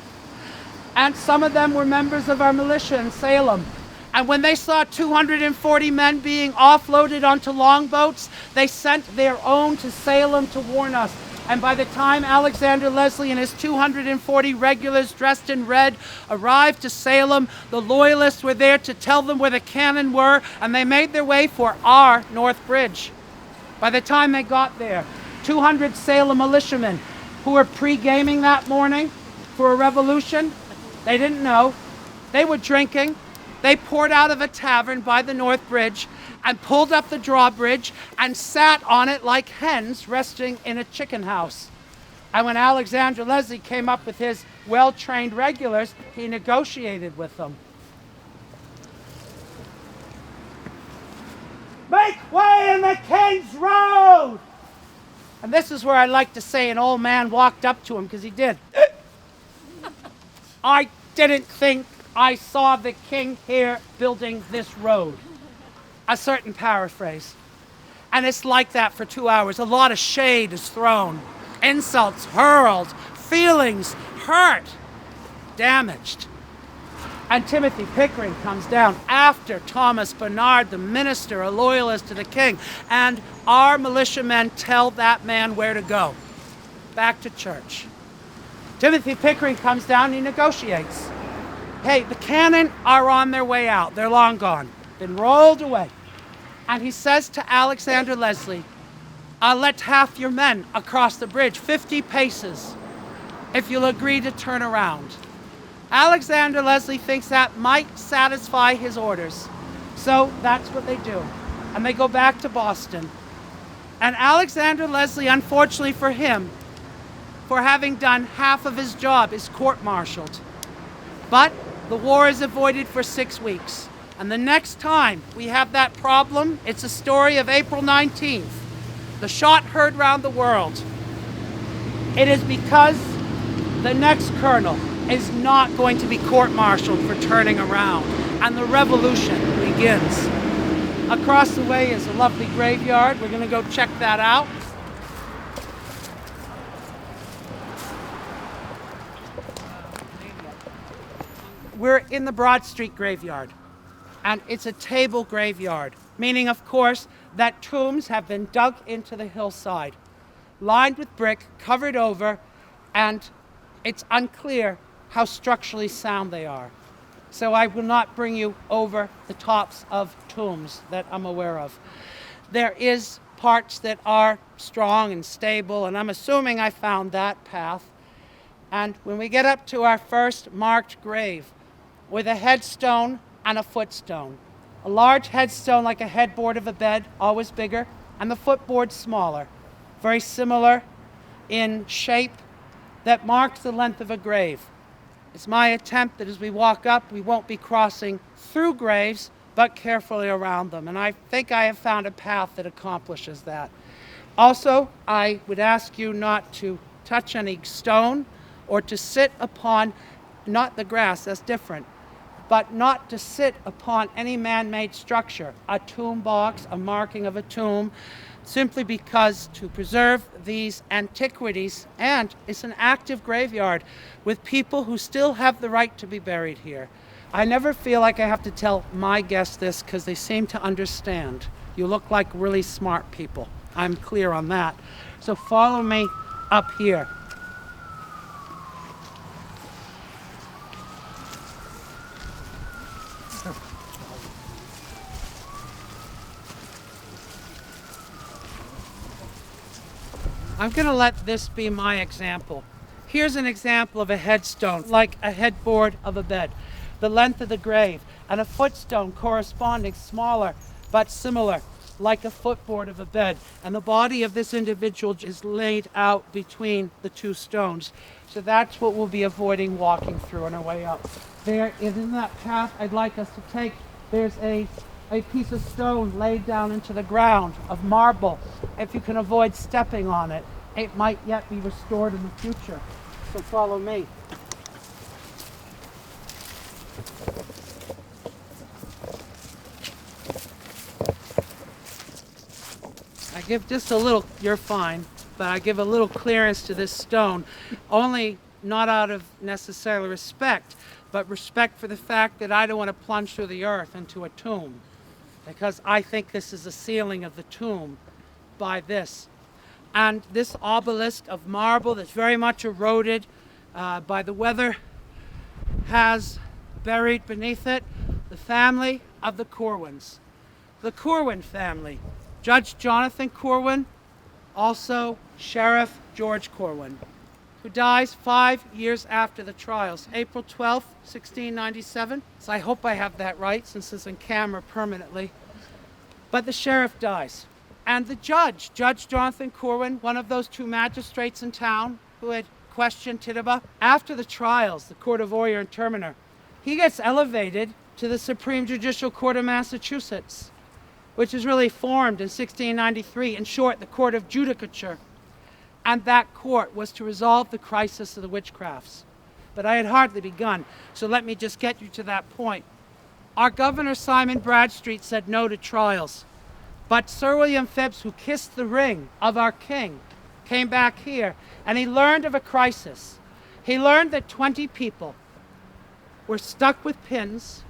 And some of them were members of our militia in Salem. And when they saw 240 men being offloaded onto longboats, they sent their own to Salem to warn us. And by the time Alexander Leslie and his 240 regulars dressed in red arrived to Salem, the Loyalists were there to tell them where the cannon were, and they made their way for our North Bridge. By the time they got there, 200 Salem militiamen who were pre-gaming that morning for a revolution, they didn't know. They were drinking. They poured out of a tavern by the North Bridge and pulled up the drawbridge and sat on it like hens resting in a chicken house. And when Alexander Leslie came up with his well-trained regulars, he negotiated with them. Make way in the King's Road! And this is where I like to say an old man walked up to him, because he did. I didn't think I saw the king here building this road. A certain paraphrase. And it's like that for 2 hours. A lot of shade is thrown. Insults hurled. Feelings hurt. Damaged. And Timothy Pickering comes down after Thomas Bernard, the minister, a loyalist to the king. And our militiamen tell that man where to go. Back to church. Timothy Pickering comes down and he negotiates. Hey, the cannon are on their way out. They're long gone. Been rolled away. And he says to Alexander Leslie, I'll let half your men across the bridge, 50 paces, if you'll agree to turn around. Alexander Leslie thinks that might satisfy his orders. So that's what they do. And they go back to Boston. And Alexander Leslie, unfortunately for him, for having done half of his job, is court-martialed. But the war is avoided for 6 weeks. And the next time we have that problem, it's a story of April 19th. The shot heard round the world. It is because the next colonel is not going to be court-martialed for turning around. And the revolution begins. Across the way is a lovely graveyard. We're going to go check that out. We're in the Broad Street graveyard, and it's a table graveyard, meaning, of course, that tombs have been dug into the hillside, lined with brick, covered over, and it's unclear how structurally sound they are. So I will not bring you over the tops of tombs that I'm aware of. There is parts that are strong and stable, and I'm assuming I found that path. And when we get up to our first marked grave, with a headstone and a footstone. A large headstone like a headboard of a bed, always bigger, and the footboard smaller, very similar in shape, that marks the length of a grave. It's my attempt that as we walk up, we won't be crossing through graves, but carefully around them. And I think I have found a path that accomplishes that. Also, I would ask you not to touch any stone or to sit upon, not the grass, that's different, but not to sit upon any man-made structure, a tomb box, a marking of a tomb, simply because to preserve these antiquities, and it's an active graveyard with people who still have the right to be buried here. I never feel like I have to tell my guests this because they seem to understand. You look like really smart people. I'm clear on that. So follow me up here. I'm going to let this be my example. Here's an example of a headstone, like a headboard of a bed, the length of the grave, and a footstone corresponding, smaller but similar. like a footboard of a bed. And the body of this individual is laid out between the two stones. So that's what we'll be avoiding walking through on our way up. There is in that path I'd like us to take, there's a piece of stone laid down into the ground of marble. If you can avoid stepping on it, it might yet be restored in the future. So follow me. I give just a little, you're fine, but I give a little clearance to this stone, only not out of necessarily respect, but respect for the fact that I don't want to plunge through the earth into a tomb, because I think this is the ceiling of the tomb by this. And this obelisk of marble that's very much eroded by the weather has buried beneath it the family of the Corwins. The Corwin family. Judge Jonathan Corwin, also Sheriff George Corwin, who dies 5 years after the trials, April 12th, 1697. So I hope I have that right, since it's in camera permanently. But the sheriff dies. And the judge, Judge Jonathan Corwin, one of those two magistrates in town who had questioned Tituba, after the trials, the Court of Oyer and Terminer, he gets elevated to the Supreme Judicial Court of Massachusetts, which is really formed in 1693, in short, the Court of Judicature. And that court was to resolve the crisis of the witchcrafts. But I had hardly begun, so let me just get you to that point. Our Governor Simon Bradstreet said no to trials. But Sir William Phips, who kissed the ring of our king, came back here, and he learned of a crisis. He learned that 20 people were stuck with pins,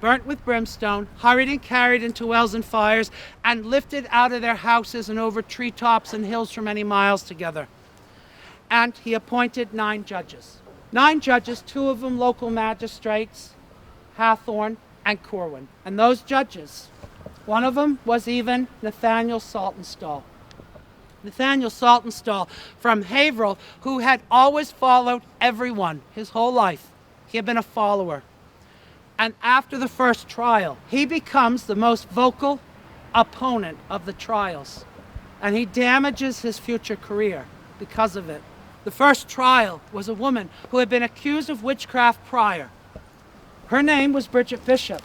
burnt with brimstone, hurried and carried into wells and fires, and lifted out of their houses and over treetops and hills for many miles together. And he appointed 9 judges. 9 judges, 2 of them local magistrates, Hathorne and Corwin. And those judges, one of them was even Nathaniel Saltonstall. Nathaniel Saltonstall from Haverhill, who had always followed everyone his whole life. He had been a follower. And after the first trial, he becomes the most vocal opponent of the trials. And he damages his future career because of it. The first trial was a woman who had been accused of witchcraft prior. Her name was Bridget Bishop.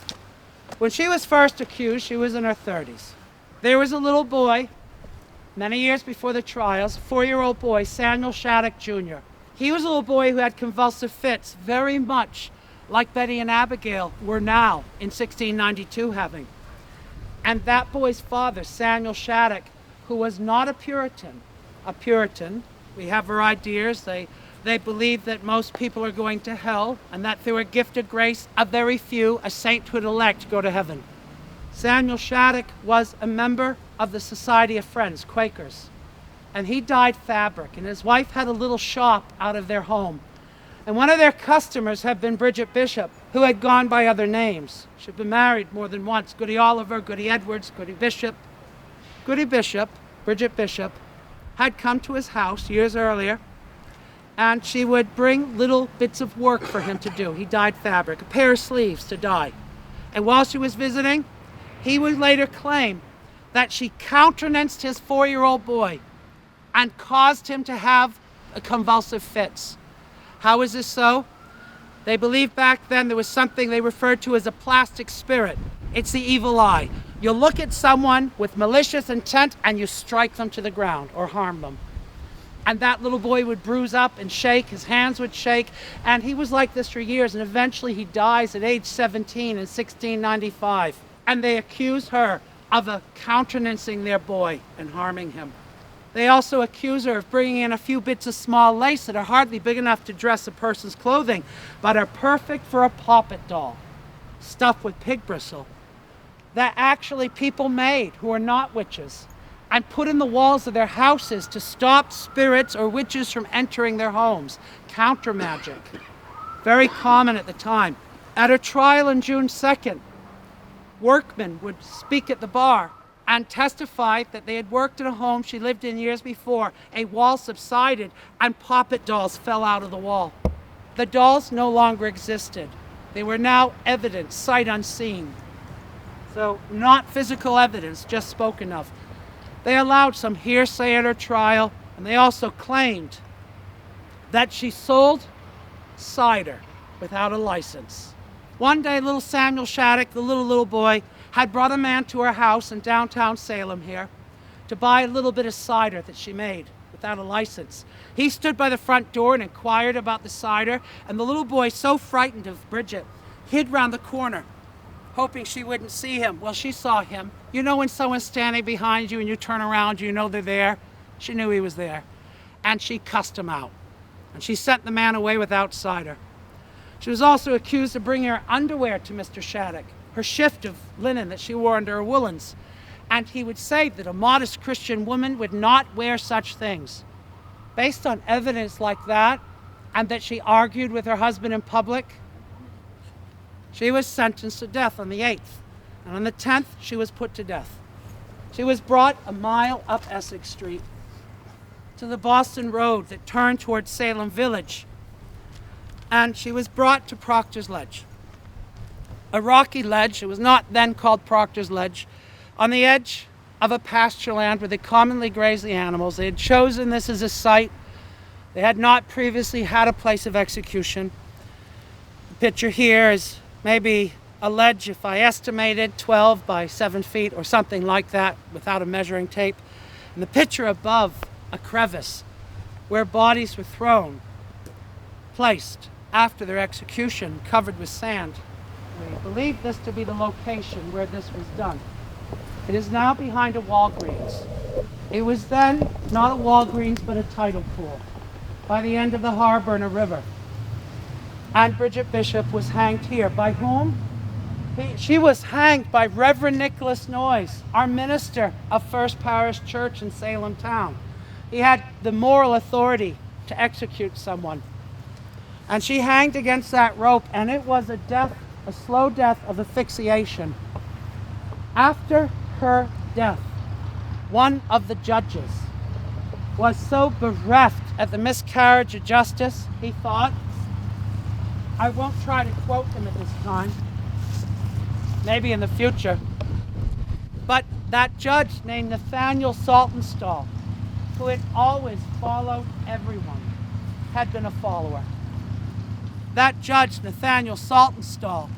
When she was first accused, she was in her 30s. There was a little boy, many years before the trials, a 4-year-old boy, Samuel Shattuck Jr. He was a little boy who had convulsive fits, very much like Betty and Abigail were now in 1692 having. And that boy's father, Samuel Shattuck, who was not a Puritan, we have our ideas, they believe that most people are going to hell, and that through a gift of grace, a very few, a sainthood elect, go to heaven. Samuel Shattuck was a member of the Society of Friends, Quakers, and he dyed fabric, and his wife had a little shop out of their home. And one of their customers had been Bridget Bishop, who had gone by other names. She'd been married more than once. Goody Oliver, Goody Edwards, Goody Bishop. Goody Bishop, Bridget Bishop, had come to his house years earlier, and she would bring little bits of work for him to do. He dyed fabric, a pair of sleeves to dye. And while she was visiting, he would later claim that she countenanced his 4-year-old boy and caused him to have convulsive fits. How is this so? They believed back then there was something they referred to as a plastic spirit. It's the evil eye. You look at someone with malicious intent and you strike them to the ground or harm them. And that little boy would bruise up and shake, his hands would shake, and he was like this for years, and eventually he dies at age 17 in 1695. And they accuse her of countenancing their boy and harming him. They also accuse her of bringing in a few bits of small lace that are hardly big enough to dress a person's clothing, but are perfect for a poppet doll, stuffed with pig bristle, that actually people made who are not witches, and put in the walls of their houses to stop spirits or witches from entering their homes. Counter magic. Very common at the time. At her trial on June 2nd, workmen would speak at the bar and testified that they had worked in a home she lived in years before. A wall subsided and poppet dolls fell out of the wall. The dolls no longer existed. They were now evidence, sight unseen. So not physical evidence, just spoken of. They allowed some hearsay at her trial, and they also claimed that she sold cider without a license. One day, little Samuel Shattuck, the little boy, had brought a man to her house in downtown Salem here to buy a little bit of cider that she made without a license. He stood by the front door and inquired about the cider, and the little boy, so frightened of Bridget, hid round the corner, hoping she wouldn't see him. Well, she saw him. You know when someone's standing behind you and you turn around, you know they're there? She knew he was there. And she cussed him out. And she sent the man away without cider. She was also accused of bringing her underwear to Mr. Shattuck, her shift of linen that she wore under her woolens. And he would say that a modest Christian woman would not wear such things. Based on evidence like that, and that she argued with her husband in public, she was sentenced to death on the 8th. And on the 10th, she was put to death. She was brought a mile up Essex Street to the Boston Road that turned towards Salem Village. And she was brought to Proctor's Ledge, a rocky ledge. It was not then called Proctor's Ledge, on the edge of a pasture land where they commonly graze the animals. They had chosen this as a site. They had not previously had a place of execution. The picture here is maybe a ledge, if I estimated, 12 by 7 feet or something like that without a measuring tape. And the picture above, a crevice where bodies were thrown, placed after their execution, covered with sand. We believe this to be the location where this was done. It is now behind a Walgreens. It was then not a Walgreens, but a tidal pool by the end of the harbor and a river. And Bridget Bishop was hanged here. By whom? She was hanged by Reverend Nicholas Noyes, our minister of First Parish Church in Salem town. He had the moral authority to execute someone. And she hanged against that rope, and it was a death, a slow death of asphyxiation. After her death, one of the judges was so bereft at the miscarriage of justice, he thought, I won't try to quote him at this time, maybe in the future, but that judge named Nathaniel Saltonstall, who had always followed everyone, had been a follower. That judge, Nathaniel Saltonstall,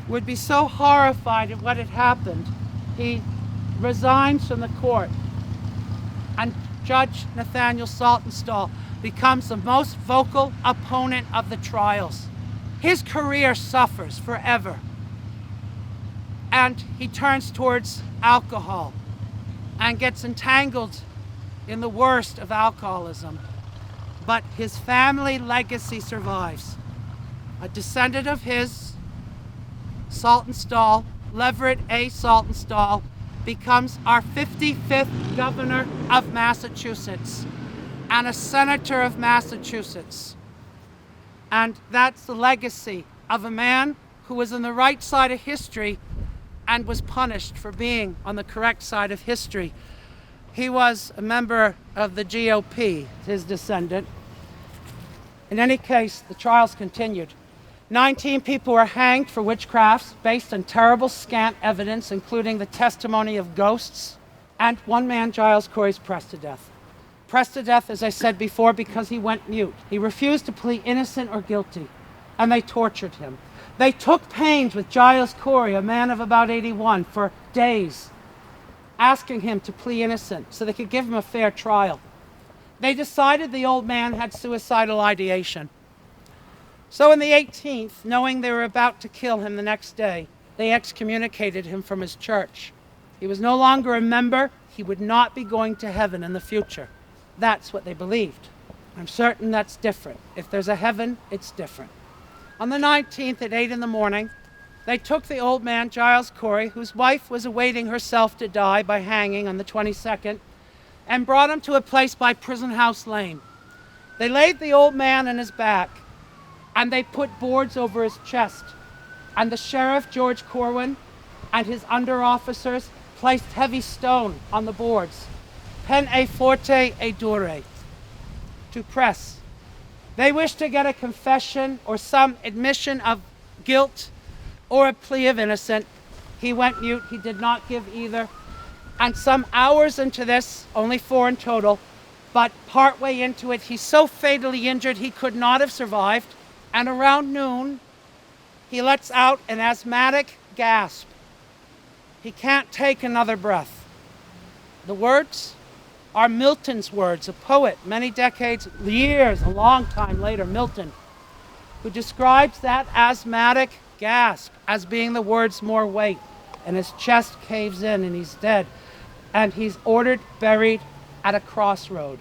would be so horrified at what had happened, he resigns from the court, and Judge Nathaniel Saltonstall becomes the most vocal opponent of the trials. His career suffers forever, and he turns towards alcohol and gets entangled in the worst of alcoholism. But his family legacy survives. A descendant of his, Saltonstall, Leverett A. Saltonstall, becomes our 55th governor of Massachusetts and a senator of Massachusetts. And that's the legacy of a man who was on the right side of history and was punished for being on the correct side of history. He was a member of the GOP, his descendant. In any case, the trials continued. 19 people were hanged for witchcrafts based on terrible scant evidence, including the testimony of ghosts. And one man, Giles Corey, is pressed to death. Pressed to death, as I said before, because he went mute. He refused to plead innocent or guilty, and they tortured him. They took pains with Giles Corey, a man of about 81, for days, asking him to plead innocent so they could give him a fair trial. They decided the old man had suicidal ideation. So on the 18th, knowing they were about to kill him the next day, they excommunicated him from his church. He was no longer a member. He would not be going to heaven in the future. That's what they believed. I'm certain that's different. If there's a heaven, it's different. On the 19th at 8 in the morning, they took the old man, Giles Corey, whose wife was awaiting herself to die by hanging on the 22nd, and brought him to a place by Prison House Lane. They laid the old man on his back, and they put boards over his chest. And the sheriff, George Corwin, and his under-officers placed heavy stone on the boards. Pen e forte e dure, to press. They wished to get a confession or some admission of guilt or a plea of innocence. He went mute. He did not give either. And some hours into this, only 4 in total, but partway into it, he's so fatally injured he could not have survived. And around noon, he lets out an asthmatic gasp. He can't take another breath. The words are Milton's words, a poet many decades, years, a long time later, Milton, who describes that asthmatic gasp as being the words more weight, and his chest caves in and he's dead. And he's ordered buried at a crossroad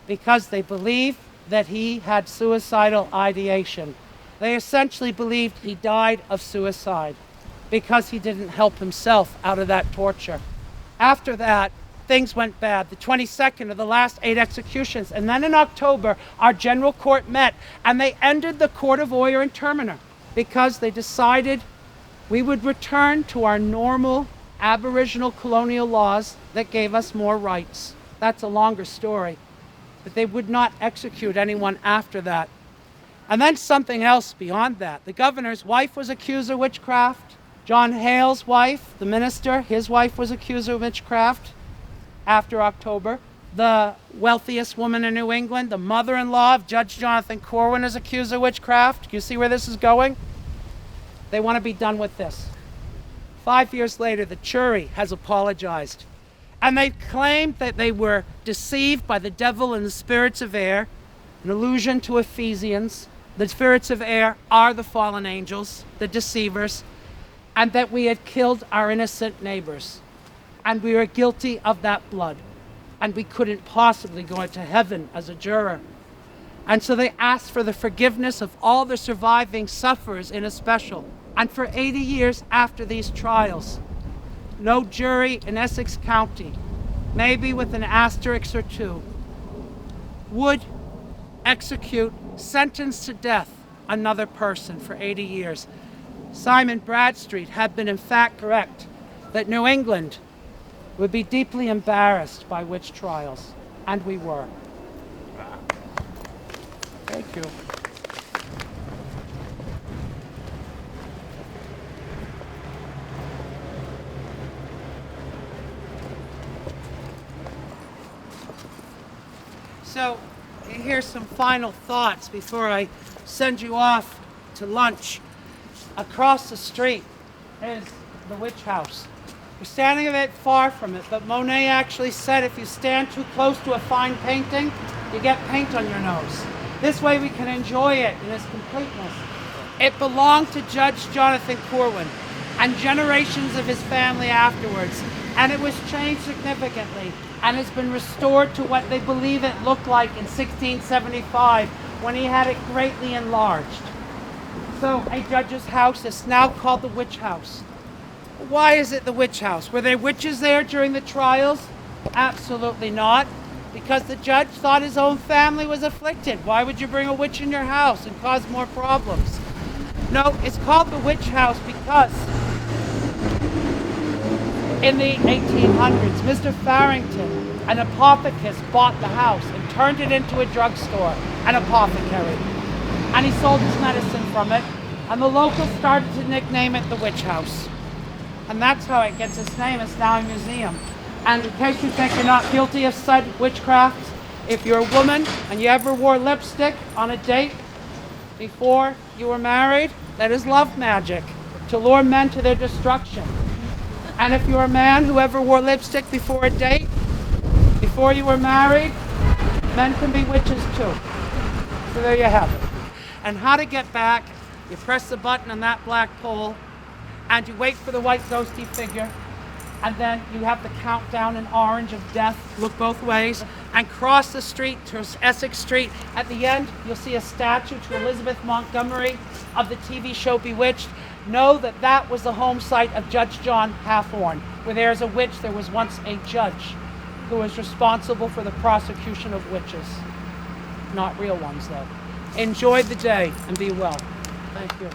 because they believe that he had suicidal ideation. They essentially believed he died of suicide because he didn't help himself out of that torture. After that, things went bad. The 22nd of the last 8 executions. And then in October, our general court met and they ended the court of oyer and terminer because they decided we would return to our normal Aboriginal colonial laws that gave us more rights. That's a longer story. But they would not execute anyone after that. And then something else beyond that. The governor's wife was accused of witchcraft. John Hale's wife, the minister, his wife was accused of witchcraft after October. The wealthiest woman in New England, the mother-in-law of Judge Jonathan Corwin, is accused of witchcraft. You see where this is going? They want to be done with this. 5 years later, the jury has apologized. And they claimed that they were deceived by the devil and the spirits of air, an allusion to Ephesians. The spirits of air are the fallen angels, the deceivers, and that we had killed our innocent neighbors. And we were guilty of that blood. And we couldn't possibly go into heaven as a juror. And so they asked for the forgiveness of all the surviving sufferers in a special. And for 80 years after these trials, no jury in Essex County, maybe with an asterisk or two, would execute, sentence to death, another person for 80 years. Simon Bradstreet had been in fact correct that New England would be deeply embarrassed by witch trials, and we were. Thank you. So, here's some final thoughts before I send you off to lunch. Across the street is the witch house. We're standing a bit far from it, but Monet actually said if you stand too close to a fine painting, you get paint on your nose. This way we can enjoy it in its completeness. It belonged to Judge Jonathan Corwin and generations of his family afterwards, and it was changed significantly and has been restored to what they believe it looked like in 1675 when he had it greatly enlarged. So a judge's house is now called the witch house. Why is it the witch house? Were there witches there during the trials? Absolutely not, because the judge thought his own family was afflicted. Why would you bring a witch in your house and cause more problems? No, it's called the witch house because in the 1800s, Mr. Farrington, an apothecist, bought the house and turned it into a drugstore, an apothecary. And he sold his medicine from it, and the locals started to nickname it the witch house. And that's how it gets its name. It's now a museum. And in case you think you're not guilty of said witchcraft, if you're a woman and you ever wore lipstick on a date before you were married, that is love magic to lure men to their destruction. And if you're a man who ever wore lipstick before a date, before you were married, men can be witches too. So there you have it. And how to get back, you press the button on that black pole, and you wait for the white ghosty figure, and then you have the countdown in orange of death, look both ways, and cross the street to Essex Street. At the end, you'll see a statue to Elizabeth Montgomery of the TV show Bewitched. Know that that was the home site of Judge John Hathorne. Where there's a witch, there was once a judge who was responsible for the prosecution of witches. Not real ones, though. Enjoy the day and be well. Thank you.